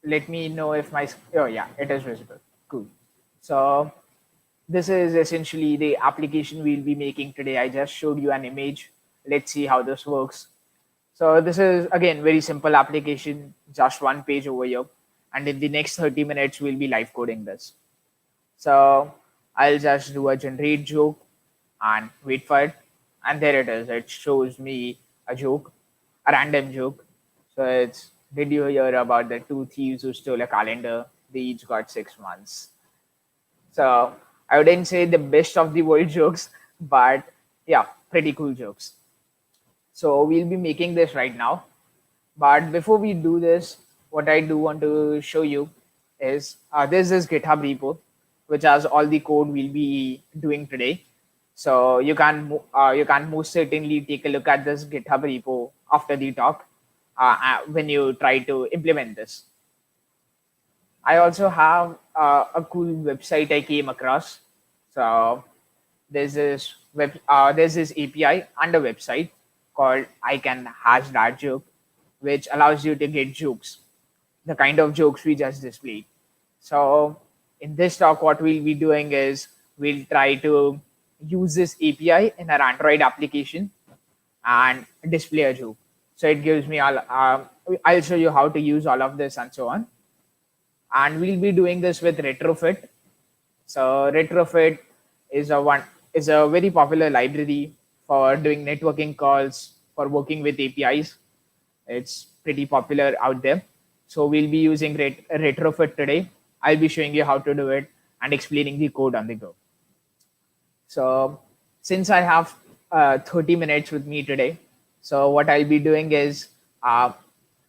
Let me know if my, oh yeah, it is visible. Cool. So this is essentially the application we'll be making today. I just showed you an image. Let's see how this works. So this is again very simple application, just one page over here. And in the next 30 minutes, we'll be live coding this. So I'll just do a generate joke and wait for it. And there it is. It shows me a joke, a random joke. So it's, did you hear about the two thieves who stole a calendar? They each got 6 months. So I wouldn't say the best of the world jokes, but yeah, pretty cool jokes. So we'll be making this right now. But before we do this, what I do want to show you is there's this GitHub repo, which has all the code we'll be doing today. So you can most certainly take a look at this GitHub repo after the talk when you try to implement this. I also have a cool website I came across. So there's this API and a website called I can hash that joke, which allows you to get jokes, the kind of jokes we just displayed. So in this talk, what we'll be doing is we'll try to use this API in our Android application and display a joke. So it gives me all. I'll show you how to use all of this and so on. And we'll be doing this with Retrofit. So Retrofit is a very popular library for doing networking calls, for working with APIs. It's pretty popular out there. So we'll be using Retrofit today. I'll be showing you how to do it and explaining the code on the go. So since I have 30 minutes with me today, so what I'll be doing is I'll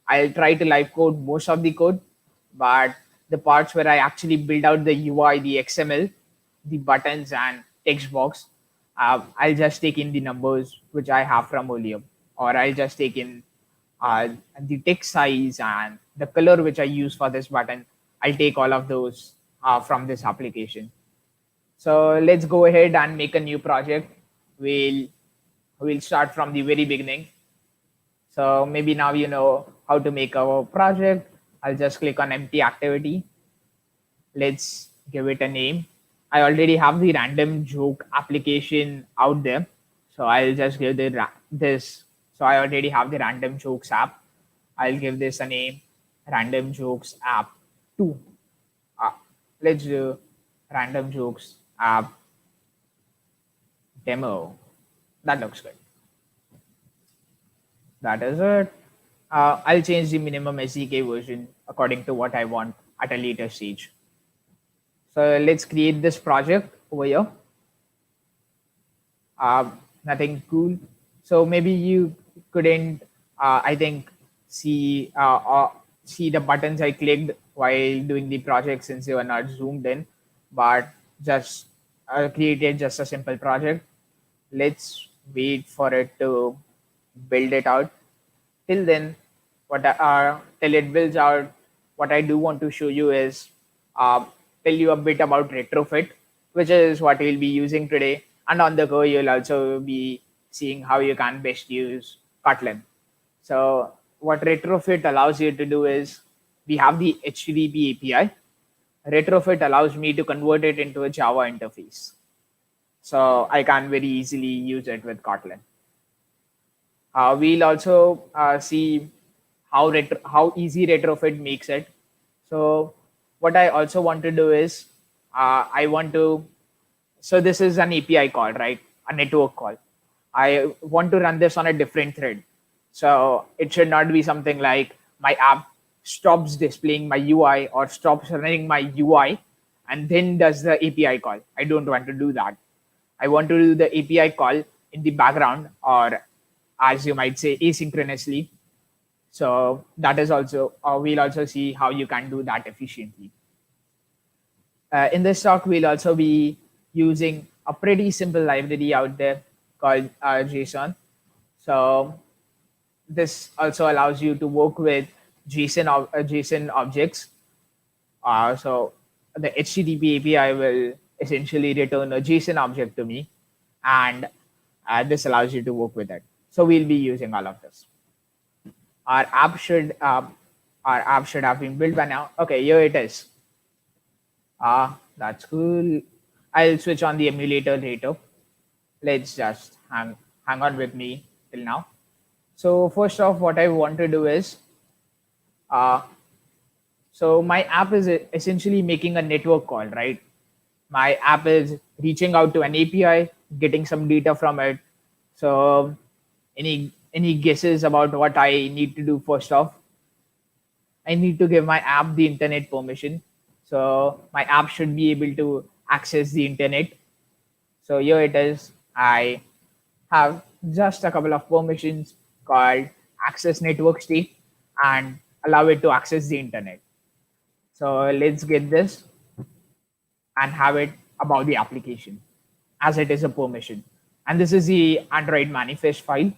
try to live code most of the code, but the parts where I actually build out the UI, the XML, the buttons and text box, I'll just take in the numbers which I have from earlier, or I'll just take in the text size and the color which I use for this button. I'll take all of those from this application. So let's go ahead and make a new project. We'll start from the very beginning. So maybe now you know how to make our project. I'll just click on empty activity. Let's give it a name. I already have the random joke application out there. So I'll just give this. So I already have the random jokes app. I'll give this a name, random jokes app 2. Let's do random jokes app demo. That looks good. That is it. I'll change the minimum SDK version according to what I want at a later stage. So let's create this project over here. Nothing cool. So maybe you couldn't, I think, see the buttons I clicked while doing the project since they were not zoomed in, but just created just a simple project. Let's wait for it to build it out. Till then, till it builds out, what I do want to show you is uh, tell you a bit about retrofit, which is what we'll be using today. And on the go, you'll also be seeing how you can best use Kotlin. So what retrofit allows you to do is we have the HTTP API. Retrofit allows me to convert it into a Java interface. So I can very easily use it with Kotlin. We'll also see how easy retrofit makes it. So what I also want to do is I want to, so this is an API call, right? A network call. I want to run this on a different thread. So it should not be something like my app stops displaying my UI or stops running my UI and then does the API call. I don't want to do that. I want to do the API call in the background, or as you might say, asynchronously. So that is also, we'll also see how you can do that efficiently. In this talk, we'll also be using a pretty simple library out there called JSON. So this also allows you to work with JSON objects. So the HTTP API will essentially return a JSON object to me, and this allows you to work with it. So we'll be using all of this. Our app should have been built by now. Okay, here it is. That's cool. I'll switch on the emulator later. Let's just hang on with me till now. So first off, what I want to do is, so my app is essentially making a network call, right? My app is reaching out to an API, getting some data from it. So any guesses about what I need to do first off? I need to give my app the internet permission. So my app should be able to access the internet. So here it is. I have just a couple of permissions called access network state and allow it to access the internet. So let's get this and have it about the application as it is a permission. And this is the Android manifest file.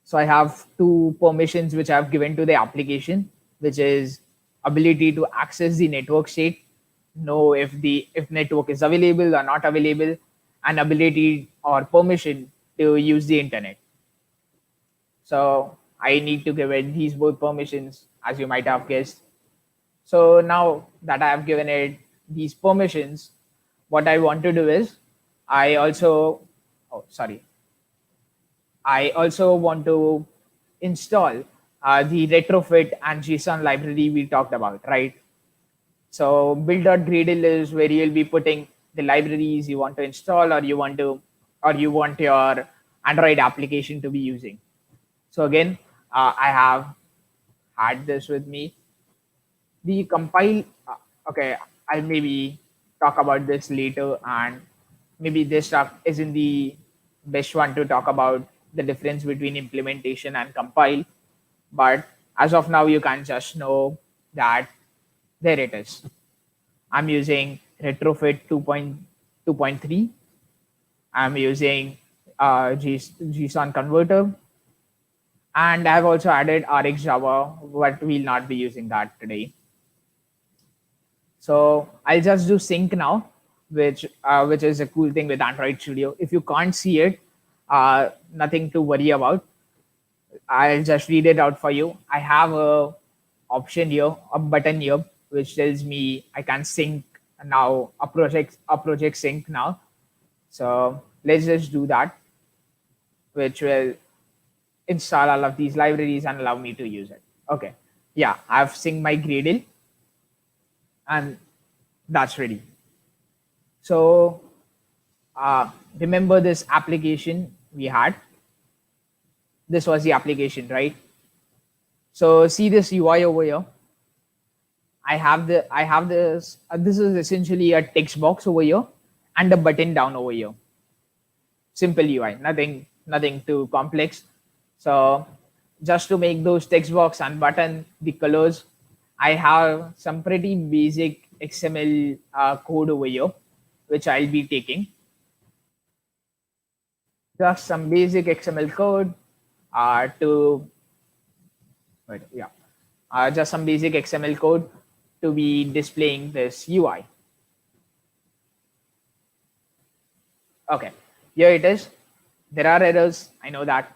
So I have two permissions which I have given to the application, which is ability to access the network state, know if network is available or not available, and ability or permission to use the internet. So I need to give it these both permissions, as you might have guessed. So now that I have given it these permissions, what I want to do is I also want to install the retrofit and JSON library we talked about, right? So build.gradle is where you'll be putting the libraries you want to install, or you want your Android application to be using. So again, I have had this with me. The compile, okay, I'll maybe talk about this later, and maybe this talk isn't the best one to talk about the difference between implementation and compile. But as of now, you can just know that there it is. I'm using retrofit 2.3. I'm using JSON converter. And I've also added RX Java, but we'll not be using that today. So I'll just do sync now, which is a cool thing with Android Studio. If you can't see it, nothing to worry about. I'll just read it out for you. I have a option here, a button here, which tells me I can sync now, a project sync now. So let's just do that, which will install all of these libraries and allow me to use it. Okay. Yeah, I've synced my Gradle and that's ready. So remember this application we had? This was the application, right? So see this UI over here. I have this. This is essentially a text box over here and a button down over here. Simple UI, nothing too complex. So just to make those text box and button the colors, I have some pretty basic XML code over here, which I'll be taking. Just some basic XML code to But yeah, just some basic XML code to be displaying this UI. Okay, here it is. There are errors, I know that.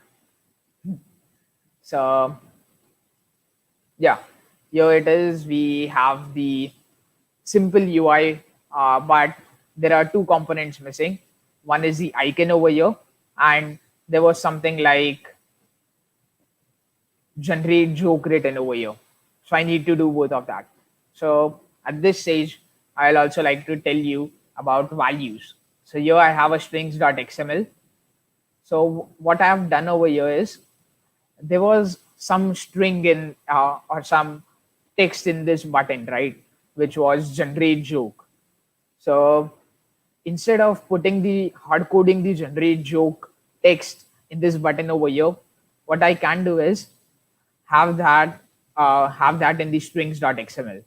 So yeah, here it is. We have the simple UI, but there are two components missing. One is the icon over here, and there was something like generate joke written over here. So I need to do both of that. So at this stage, I'll also like to tell you about values. So here I have a strings.xml. So what I have done over here is there was some string in or some text in this button, right, which was generate joke. So instead of putting the hard coding the generate joke text in this button over here, what I can do is have that in the strings.xml.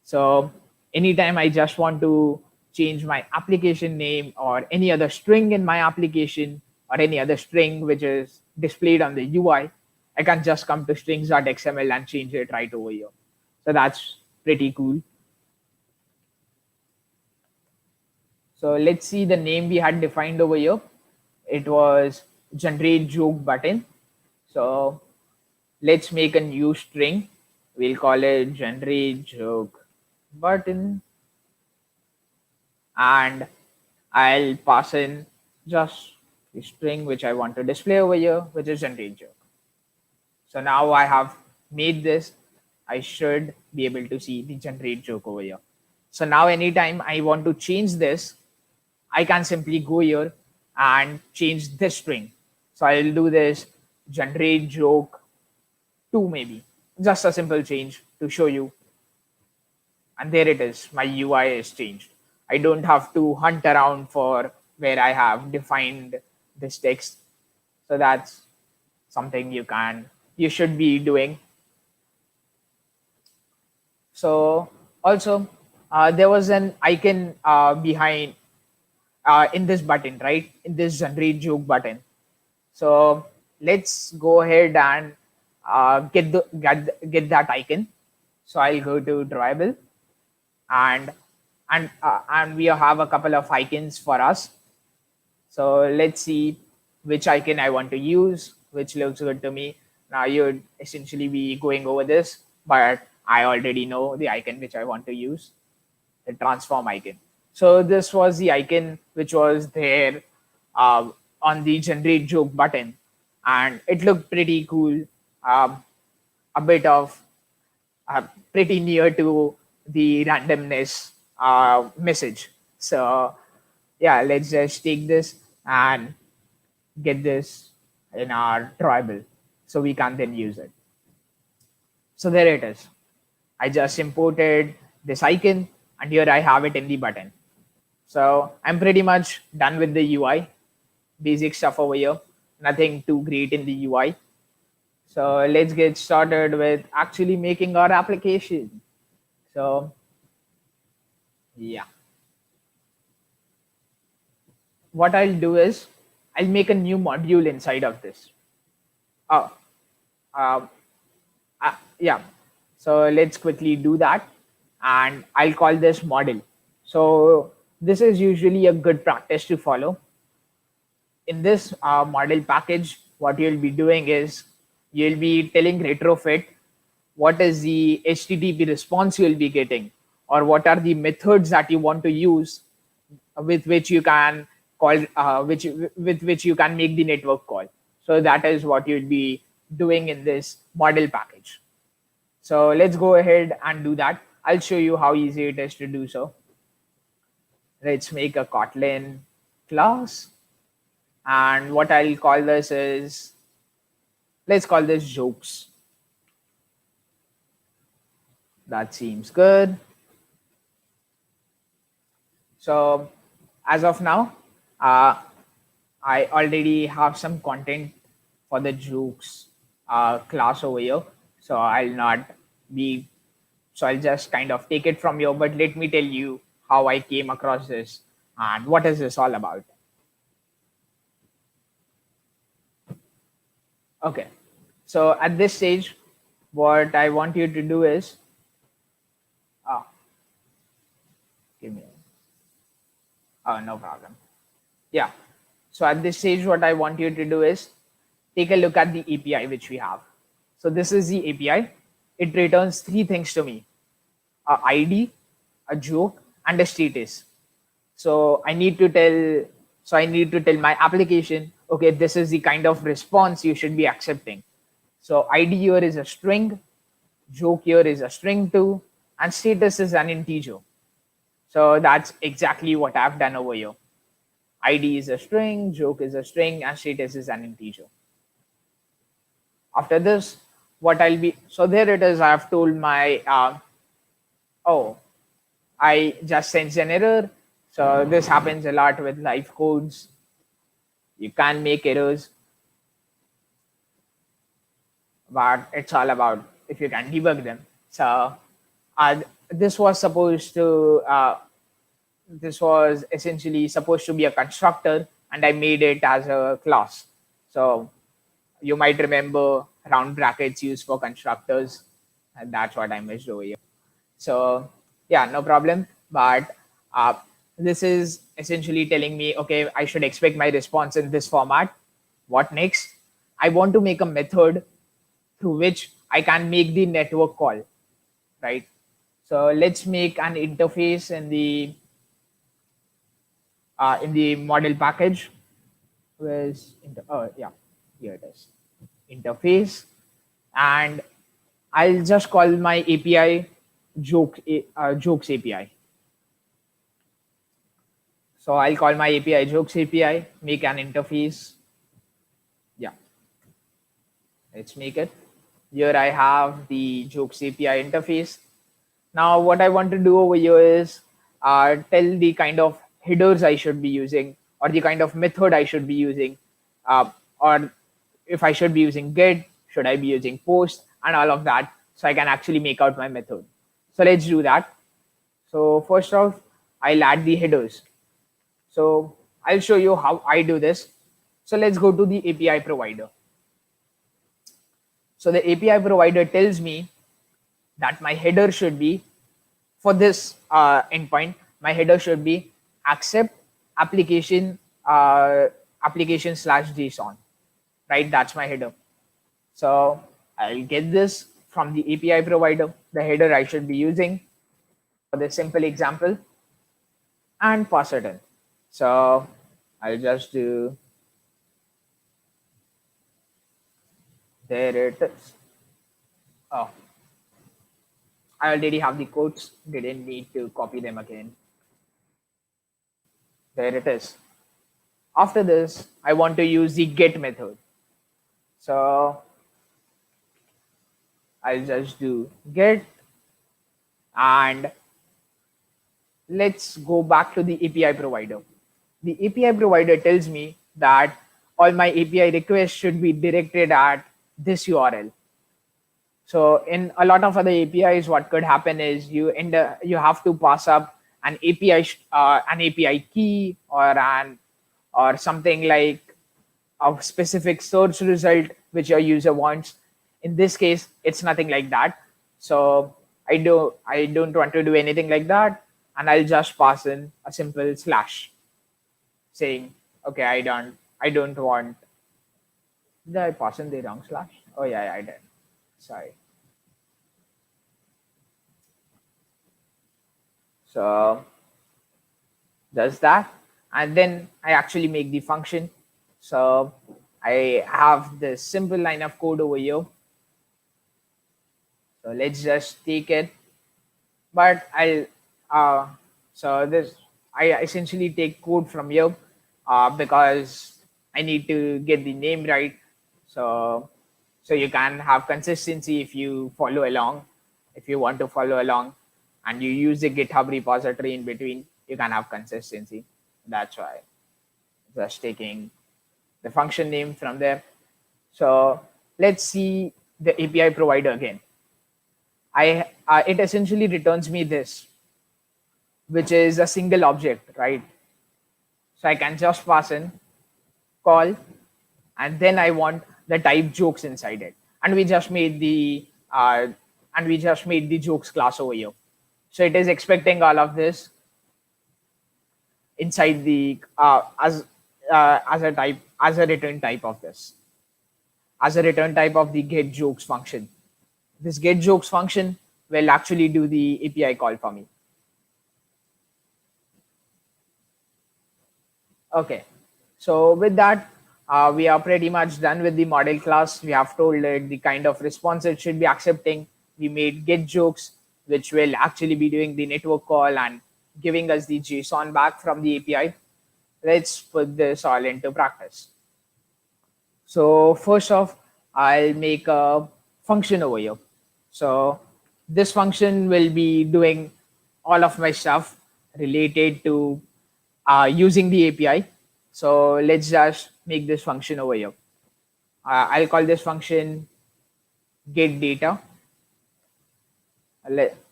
So anytime I just want to change my application name or any other string in my application or any other string which is displayed on the UI, I can just come to strings.xml and change it right over here. So that's pretty cool. So let's see the name we had defined over here. It was generate joke button. So let's make a new string. We'll call it generate joke button, and I'll pass in just the string which I want to display over here, which is generate joke. So now I have made this. I should be able to see the generate joke over here. So now anytime I want to change this, I can simply go here and change this string. So I'll do this generate joke 2 maybe. Just a simple change to show you. And there it is. My UI is changed. I don't have to hunt around for where I have defined this text. So that's something you should be doing. So also there was an icon behind in this button, right? In this generate joke button. So let's go ahead and get that icon. So I'll go to drawable, and we have a couple of icons for us. So let's see which icon I want to use, which looks good to me. Now you'd essentially be going over this, but I already know the icon which I want to use, the transform icon. So this was the icon which was there on the generate joke button, and it looked pretty cool, a bit of pretty near to the randomness message. So yeah, let's just take this and get this in our drawable so we can then use it. So there it is. I just imported this icon, and here I have it in the button. So I'm pretty much done with the UI. Basic stuff over here. Nothing too great in the UI. So let's get started with actually making our application. So yeah. What I'll do is I'll make a new module inside of this. Oh, uh, yeah. So let's quickly do that, and I'll call this model. So this is usually a good practice to follow. In this model package, what you'll be doing is you'll be telling retrofit what is the HTTP response you'll be getting, or what are the methods that you want to use with which you can call with which you can make the network call. So that is what you'll be doing in this model package. So let's go ahead and do that. I'll show you how easy it is to do so. Let's make a Kotlin class, and what I'll call this is, let's call this jokes. That seems good. So as of now, I already have some content for the jokes class over here. So I'll just kind of take it from here, but let me tell you how I came across this and what is this all about. Okay, so at this stage, what I want you to do is, ah, give me, oh, no problem. Yeah. So at this stage, what I want you to do is take a look at the API which we have. So this is the API. It returns three things to me: a ID, a joke, and a status. So I need to tell, my application, okay, this is the kind of response you should be accepting. So ID here is a string, joke here is a string too, and status is an integer. So that's exactly what I've done over here. ID is a string, joke is a string, and status is an integer. After this, what I'll be, so there it is. I have told my, oh, I just sensed an error. So this happens a lot with live codes. You can make errors, but it's all about if you can debug them. So this was supposed to, this was essentially supposed to be a constructor, and I made it as a class. So you might remember round brackets used for constructors, and that's what I missed over here. So yeah, no problem. But this is essentially telling me, okay, I should expect my response in this format. What next? I want to make a method through which I can make the network call, right? So let's make an interface in the model package. Where's oh yeah, here it is, interface, and I'll just call my API jokes API. So I'll call my API jokes API, make an interface. Yeah, let's make it. Here I have the jokes API interface. Now what I want to do over here is tell the kind of headers I should be using, or the kind of method I should be using, or if I should be using get, should I be using post, and all of that, so I can actually make out my method. So let's do that. So first off, I'll add the headers. So I'll show you how I do this. So let's go to the API provider. So the API provider tells me that my header should be, for this endpoint, my header should be accept application application/JSON, right? That's my header. So I'll get this from the API provider, the header I should be using for this simple example, and pass it in. So I'll just do, there it is. Oh, I already have the quotes, didn't need to copy them again. There it is. After this, I want to use the get method. So I'll just do get, and let's go back to the API provider. The API provider tells me that all my API requests should be directed at this URL. So in a lot of other APIs, what could happen is you have to pass up an API key, or something like a specific search result which your user wants. In this case, it's nothing like that. So I don't want to do anything like that, and I'll just pass in a simple slash, saying, okay, I don't want. Did I pass in the wrong slash? Oh yeah, I did. Sorry. So does that, and then I actually make the function. So I have this simple line of code over here. So let's just take it. But so this, I essentially take code from here because I need to get the name right. So you can have consistency if you follow along. If you want to follow along and you use the GitHub repository in between, you can have consistency. That's why just taking the function name from there. So let's see the API provider again. It essentially returns me this, which is a single object, right? So I can just pass in call, and then I want the type jokes inside it. And we just made the uh, and we just made the jokes class over here. So it is expecting all of this inside the as a type, as a return type of this, as a return type of the get jokes function. This get jokes function will actually do the API call for me. Okay, so with that, we are pretty much done with the model class. We have told it the kind of response it should be accepting. We made get jokes, which will actually be doing the network call and giving us the JSON back from the API. Let's put this all into practice. So first off, I'll make a function over here. So this function will be doing all of my stuff related to using the API. So let's just make this function over here. I'll call this function get data.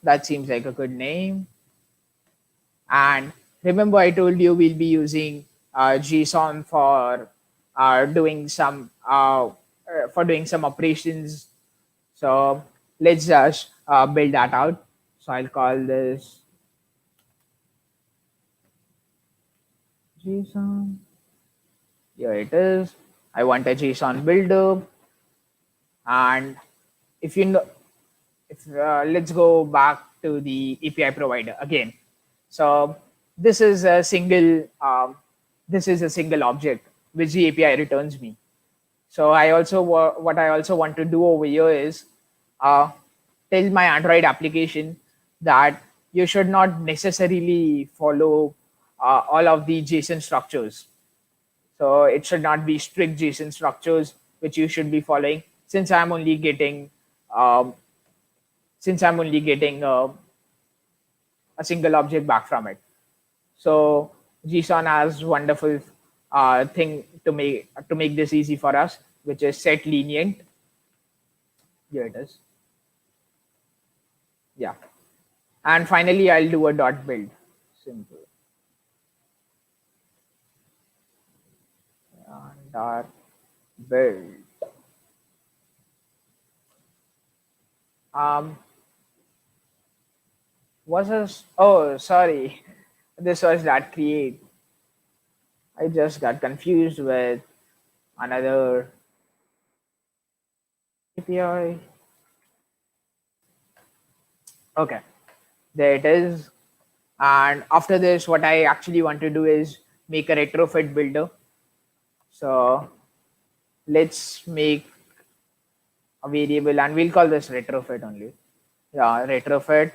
That seems like a good name. And remember, I told you we'll be using JSON for doing some operations. So let's just build that out. So I'll call this JSON. Here it is. I want a JSON builder. And if you know, if let's go back to the API provider again. So this is a single object which the API returns me. So what I also want to do over here is tell my Android application that you should not necessarily follow all of the JSON structures. So it should not be strict JSON structures which you should be following, since I'm only getting a single object back from it. So JSON has wonderful thing to make this easy for us, which is set lenient. Here it is. Yeah. And finally, I'll do a dot build. Simple. And dot build. Was this? Oh, sorry. This was that create. I just got confused with another API. Okay, there it is. And after this, what I actually want to do is make a retrofit builder. So let's make a variable, and we'll call this retrofit only. Yeah, retrofit,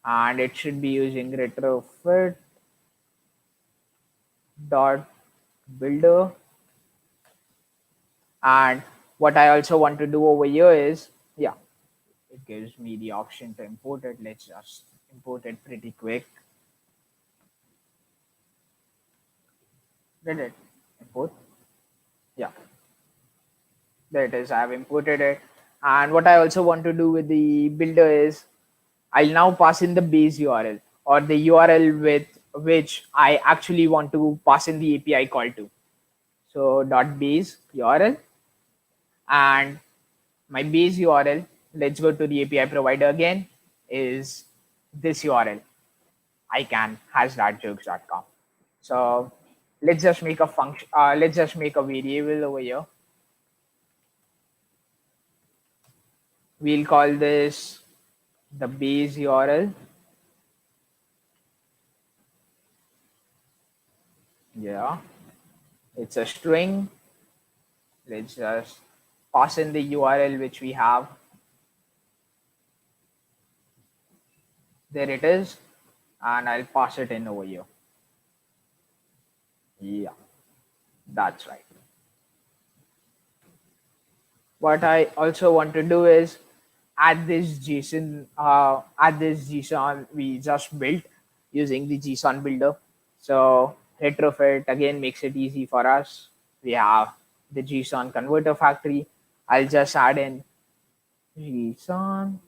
and it should be using retrofit dot builder. And what I also want to do over here is, yeah, it gives me the option to import it. Let's just import it pretty quick. Did it import? Yeah, there it is. I have imported it. And what I also want to do with the builder is I'll now pass in the base URL, or the URL with which I actually want to pass in the API call to. So dot base URL, and my base URL, let's go to the API provider again, is this URL, ican-jokes.com. So let's just make a function. Let's just make a variable over here. We'll call this the base URL. Yeah, it's a string. Let's just pass in the URL which we have. There it is, and I'll pass it in over here. Yeah, that's right. What I also want to do is add this JSON we just built using the JSON builder. So retrofit again makes it easy for us. We have the JSON converter factory. I'll just add in JSON.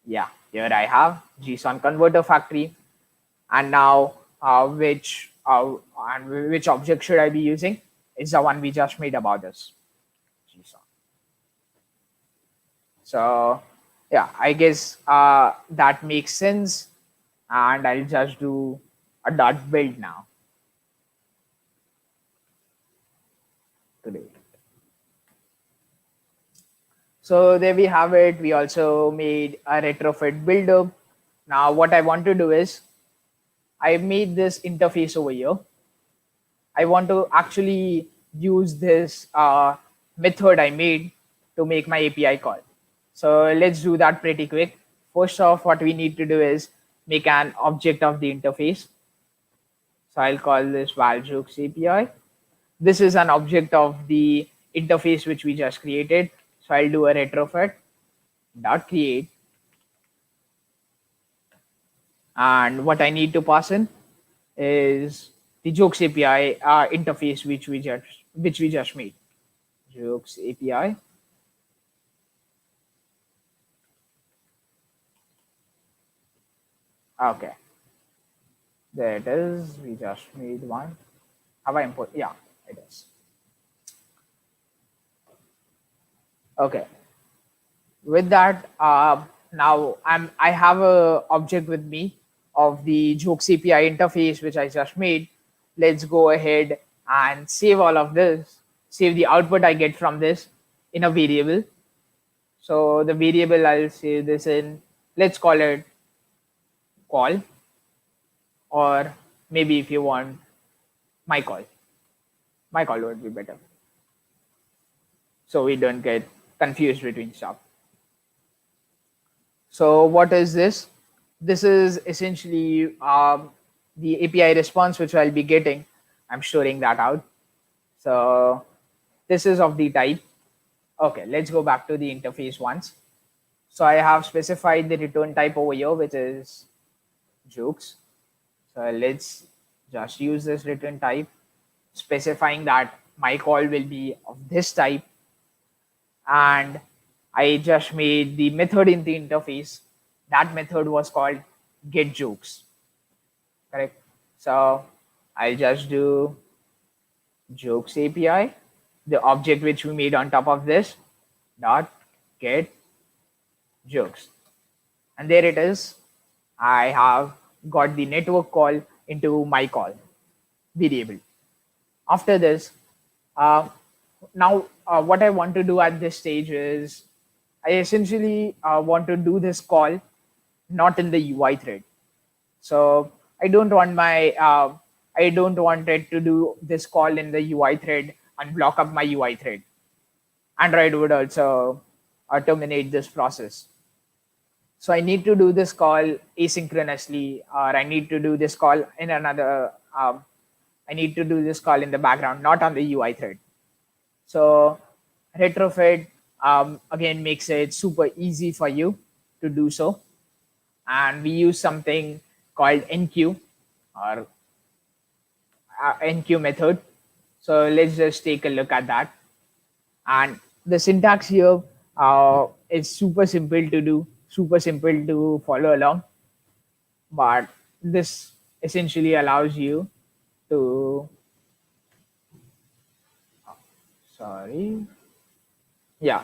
Yeah, here I have JSON converter factory. And now which object should I be using? It's the one we just made about this JSON. So yeah, I guess that makes sense. And I'll just do a dot build now today. So there we have it. We also made a retrofit builder. Now what I want to do is I made this interface over here. I want to actually use this method I made to make my API call. So let's do that pretty quick. First off, what we need to do is make an object of the interface. So I'll call this valjokes API. This is an object of the interface which we just created. So I'll do a retrofit dot create, and what I need to pass in is the jokes API interface which we just made. Jokes API. Okay, there it is. We just made one. Have I import? Yeah, it is. Okay. With that, now I have a object with me of the jokes API interface which I just made. Let's go ahead and save all of this. Save the output I get from this in a variable. So the variable I'll save this in. Let's call it call, or maybe if you want my call. My call would be better, so we don't get confused between stuff. So what is this? This is essentially the API response which I'll be getting. I'm storing that out. So this is of the type. Okay, let's go back to the interface once. So I have specified the return type over here, which is jokes. So let's just use this return type, specifying that my call will be of this type. And I just made the method in the interface. That method was called get jokes. Correct. So I'll just do jokes API, the object which we made on top of this, dot get jokes. And there it is. I have got the network call into my call variable. After this, now what I want to do at this stage is I essentially want to do this call not in the UI thread. So I don't want it to do this call in the UI thread and block up my UI thread. Android would also terminate this process. So I need to do this call asynchronously, or I need to do this call in another. I need to do this call in the background, not on the UI thread. So retrofit again makes it super easy for you to do so, and we use something called enqueue or enqueue method. So let's just take a look at that. And the syntax here is super simple to do, super simple to follow along, but this essentially allows you to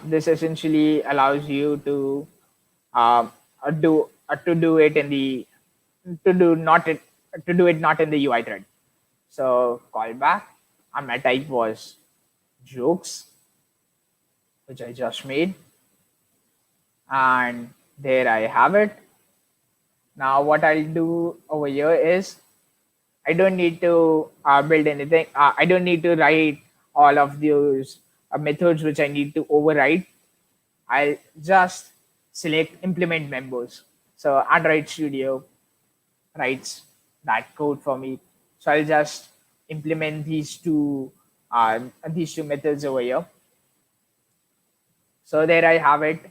this essentially allows you to do it in the to do it not in the UI thread. So callback, and my type was jokes, which I just made, and there I have it. Now what I'll do over here is I don't need to build anything. I don't need to write all of those methods which I need to override. I'll just select implement members. So Android Studio writes that code for me. So I'll just implement these two methods over here. So there I have it.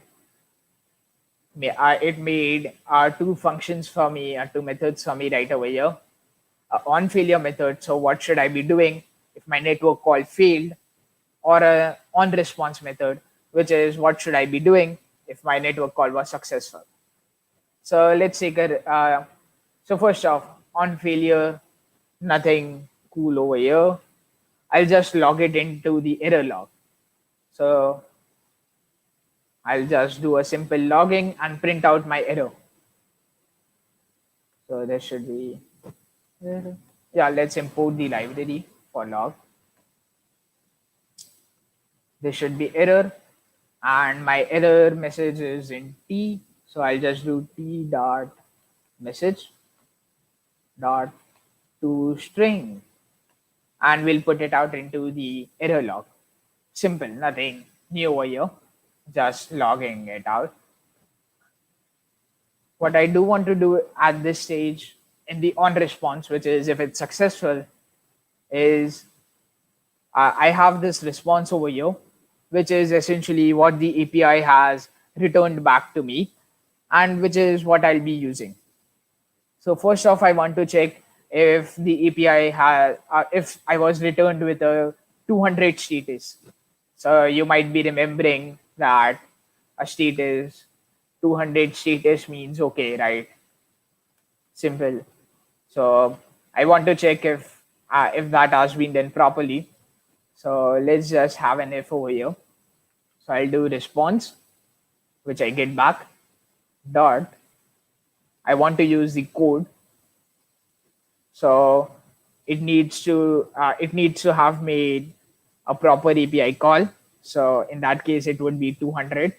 It made two functions for me, two methods for me right over here. On failure method. So what should I be doing if my network call failed, or a on response method, which is what should I be doing if my network call was successful. So let's take a so first off, on failure, nothing cool over here. I'll just log it into the error log. So I'll just do a simple logging and print out my error. So there should be, yeah, let's import the library for log. There should be error, and my error message is in T. So I'll just do T dot message dot to string, and we'll put it out into the error log. Simple, nothing new over here, just logging it out. What I do want to do at this stage in the on response, which is if it's successful, is I have this response over here, which is essentially what the API has returned back to me, and which is what I'll be using. So first off, I want to check if the API has, if I was returned with a 200 status. So you might be remembering that a status 200 status means okay, right? Simple. So I want to check if that has been done properly. So let's just have an if over here. So I'll do response, which I get back, dot. I want to use the code. So it needs to have made a proper API call. So in that case, it would be 200.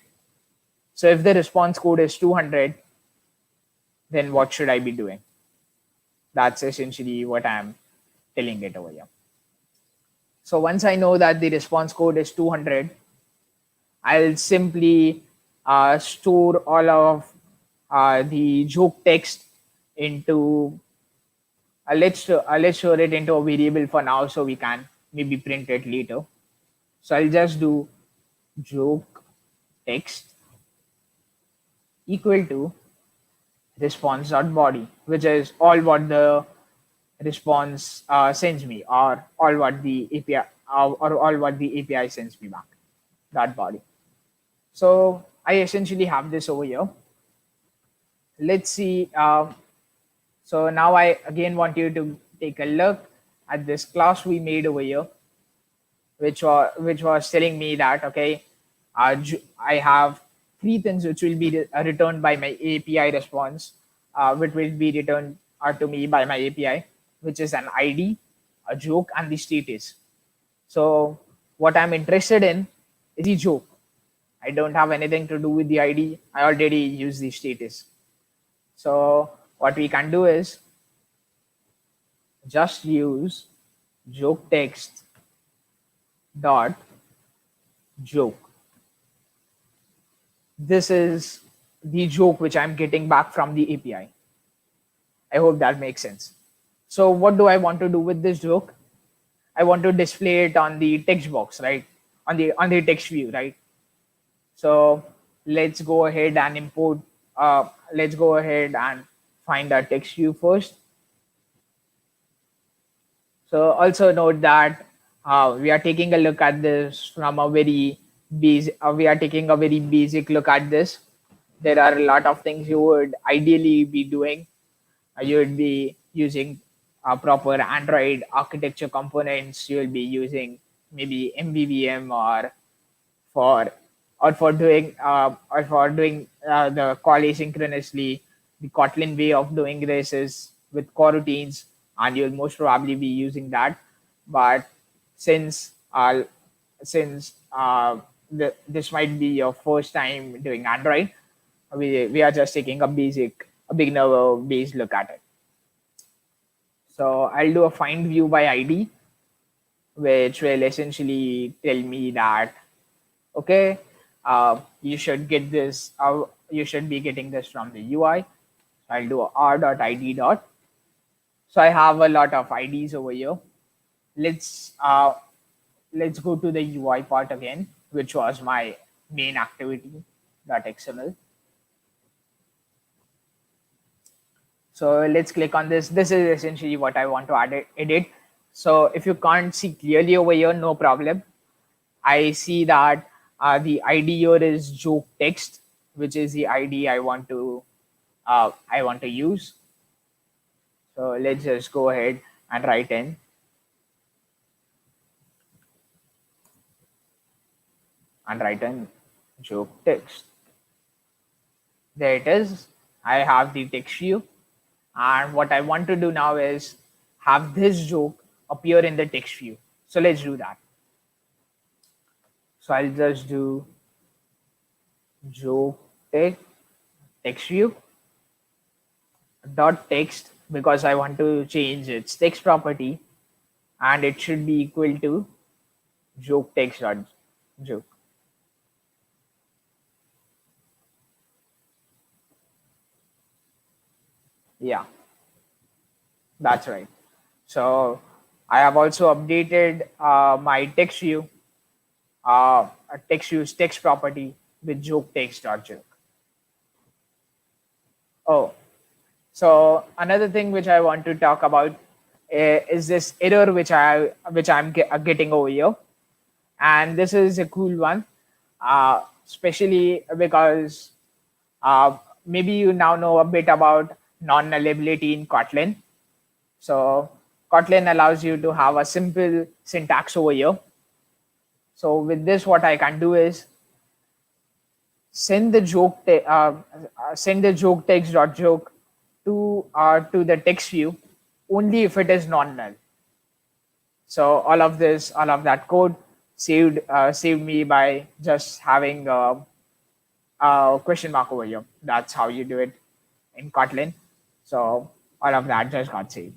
So if the response code is 200, then what should I be doing? That's essentially what I'm telling it over here. So once I know that the response code is 200, I'll simply store all of the joke text into, let's store it into a variable for now so we can maybe print it later. So I'll just do joke text equal to response.body, which is all what the response sends me, or all what the API or all what the API sends me back. That body. So I essentially have this over here. Let's see. So now I again want you to take a look at this class we made over here, which was telling me that okay, I have three things which will be returned by my API response, which will be returned to me by my API, which is an ID, a joke, and the status. So what I'm interested in is the joke. I don't have anything to do with the ID. I already use the status. So what we can do is just use joke text dot joke. This is the joke which I'm getting back from the API. I hope that makes sense. So what do I want to do with this joke? I want to display it on the text box, right? On the text view, right? So let's go ahead and import. Let's go ahead and find our text view first. So also note that we are taking a look at this from a very basic. We are taking a very basic look at this. There are a lot of things you would ideally be doing. You would be using proper Android architecture components. You will be using maybe MVVM for doing the call asynchronously. The Kotlin way of doing this is with coroutines, and you'll most probably be using that. But since this might be your first time doing Android, we are just taking a beginner based look at it. So I'll do a find view by ID, which will essentially tell me that okay, you should get this. You should be getting this from the UI. So I'll do a r.id dot. So I have a lot of IDs over here. Let's go to the UI part again, which was my main activity.xml. So let's click on this. This is essentially what I want to edit. So if you can't see clearly over here, no problem. I see that the ID here is joke text, which is the ID I want to use. So let's just go ahead and write in. joke text. There it is. I have the text view. And what I want to do now is have this joke appear in the text view. So let's do that. So I'll just do joke text view dot text because I want to change its text property, and it should be equal to joke text dot joke. Yeah, that's right. So I have also updated my text view, text views text property with joke text dot joke. Oh, so another thing which I want to talk about is this error which I'm getting over here, and this is a cool one, especially because maybe you now know a bit about non-nullability in Kotlin. So Kotlin allows you to have a simple syntax over here. So with this, what I can do is send the joke text dot joke to the text view only if it is non-null. So all of that code saved me by just having a question mark over here. That's how you do it in Kotlin. So all of that just got saved.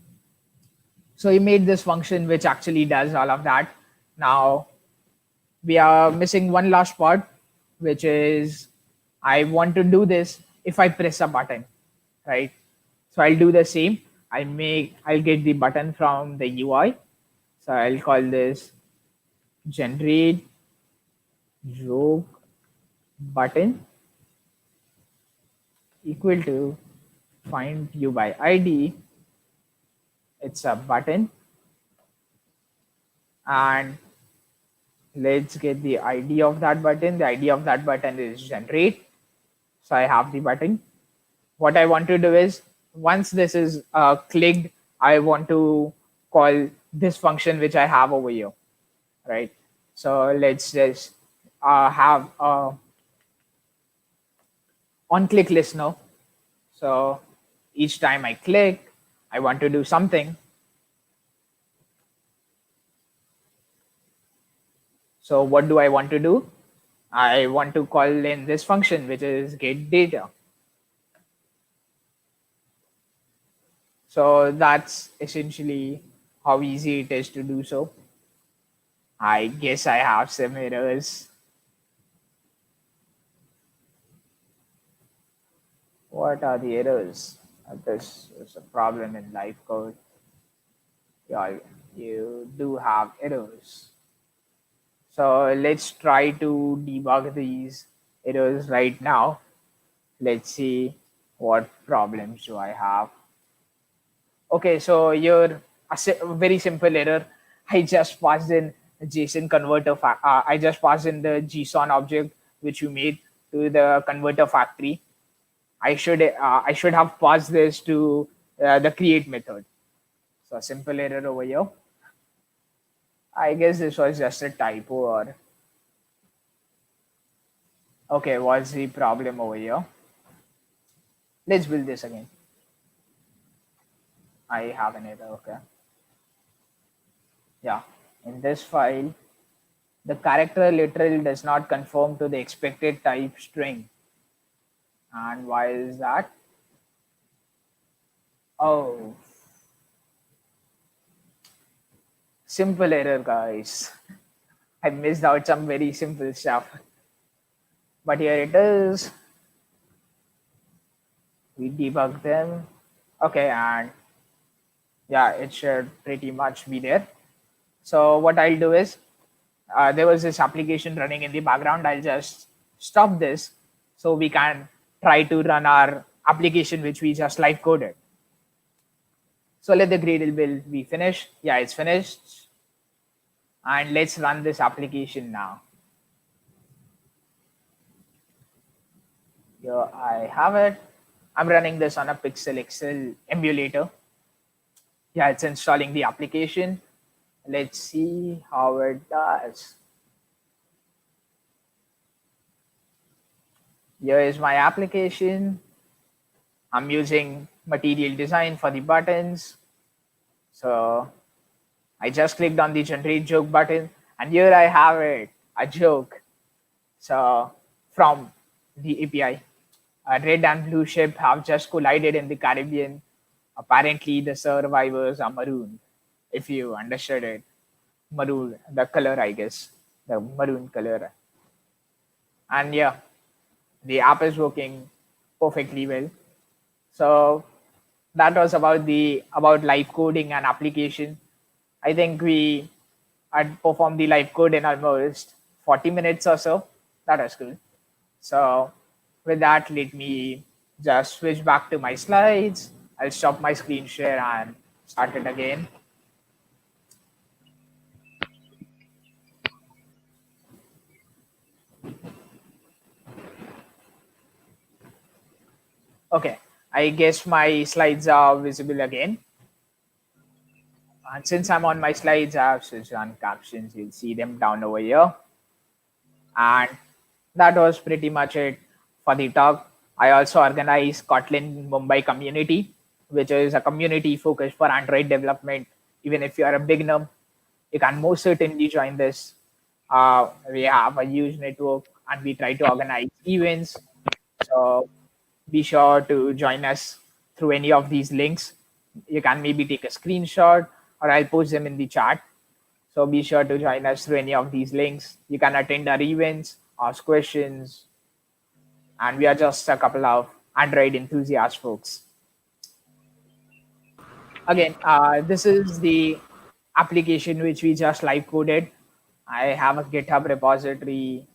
So he made this function which actually does all of that. Now we are missing one last part, which is I want to do this if I press a button, right? So I'll do the same. I'll get the button from the UI. So I'll call this generate joke button equal to find you by ID. It's a button, and let's get the ID of that button. The ID of that button is generate. So I have the button. What I want to do is once this is clicked, I want to call this function which I have over here, right? So let's just have a on click listener. So each time I click, I want to do something. So what do I want to do? I want to call in this function, which is get data. So that's essentially how easy it is to do so. I guess I have some errors. What are the errors? This is a problem in live code. Yeah, you do have errors. So let's try to debug these errors right now. Let's see what problems do I have. Okay, so here a very simple error. I just passed in a JSON converter. I just passed in the JSON object which you made to the converter factory. I should have passed this to the create method. So a simple error over here. I guess this was just a typo or okay, what's the problem over here? Let's build this again. I have an error, okay. Yeah, in this file, the character literal does not conform to the expected type string. And why is that? Oh, simple error, guys. I missed out some very simple stuff. But here it is. We debug them. Okay, and yeah, it should pretty much be there. So what I'll do is, there was this application running in the background. I'll just stop this so we can try to run our application which we just live coded. So let the Gradle build be finished. Yeah, it's finished. And let's run this application now. Here I have it. I'm running this on a Pixel Excel emulator. Yeah, it's installing the application. Let's see how it does. Here is my application. I'm using material design for the buttons. So I just clicked on the generate joke button, and here I have it, a joke. So from the API, a red and blue ship have just collided in the Caribbean. Apparently, the survivors are maroon. If you understood it, maroon, the color, I guess, the maroon color. And yeah, the app is working perfectly well. So that was about live coding and application. I think we had performed the live code in almost 40 minutes or so. That was cool. So with that, let me just switch back to my slides. I'll stop my screen share and start it again. Okay, I guess my slides are visible again. And since I'm on my slides, I have switched on captions. You'll see them down over here. And that was pretty much it for the talk. I also organized Kotlin Mumbai community, which is a community focused for Android development. Even if you are a beginner, you can most certainly join this. We have a huge network and we try to organize events. So be sure to join us through any of these links. You can maybe take a screenshot or I'll post them in the chat. So be sure to join us through any of these links. You can attend our events, ask questions, and we are just a couple of Android enthusiast folks. Again, this is the application which we just live coded. I have a GitHub repository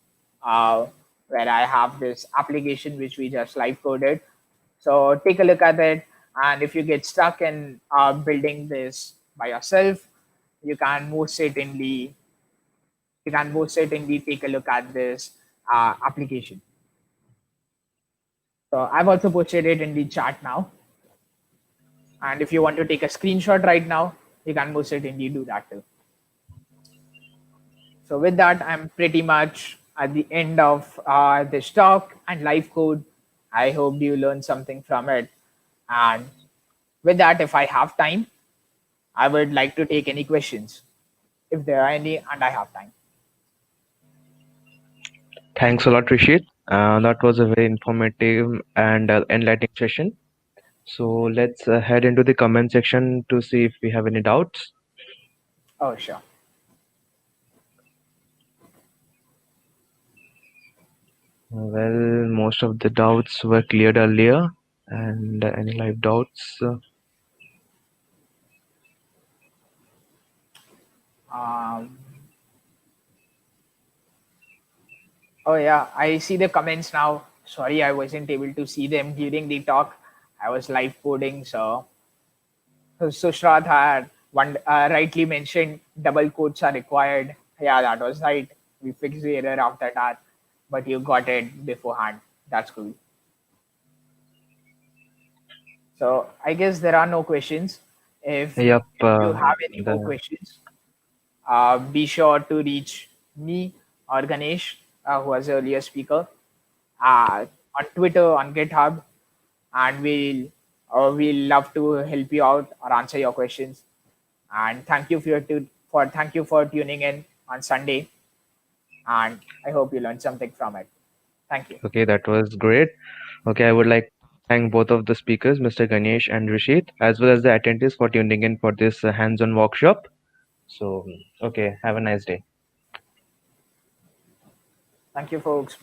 uh, where I have this application which we just live coded. So take a look at it, and if you get stuck in building this by yourself, you can most certainly take a look at this application. So I've also posted it in the chat now. And if you want to take a screenshot right now, you can most certainly do that too. So with that, I'm pretty much at the end of this talk and live code. I hope you learned something from it. And with that, if I have time, I would like to take any questions, if there are any, and I have time. Thanks a lot, Rishit. That was a very informative and enlightening session. So let's head into the comment section to see if we have any doubts. Oh, sure. Well, most of the doubts were cleared earlier, and any live doubts? Um, oh, yeah, I see the comments now. Sorry, I wasn't able to see them during the talk. I was live coding, so Shraddha had rightly mentioned double quotes are required. Yeah, that was right. We fixed the error after that, but you got it beforehand. That's cool. So I guess there are no questions. If Yep. you have any more questions, be sure to reach me or Ganesh, who was earlier speaker, on Twitter, on GitHub, and we'll love to help you out or answer your questions. And thank you for tuning in on Sunday. And I hope you learned something from it. Thank you. Okay, that was great. Okay, I would like to thank both of the speakers, Mr. Ganesh and Rishit, as well as the attendees for tuning in for this hands-on workshop. So, okay, have a nice day. Thank you, folks.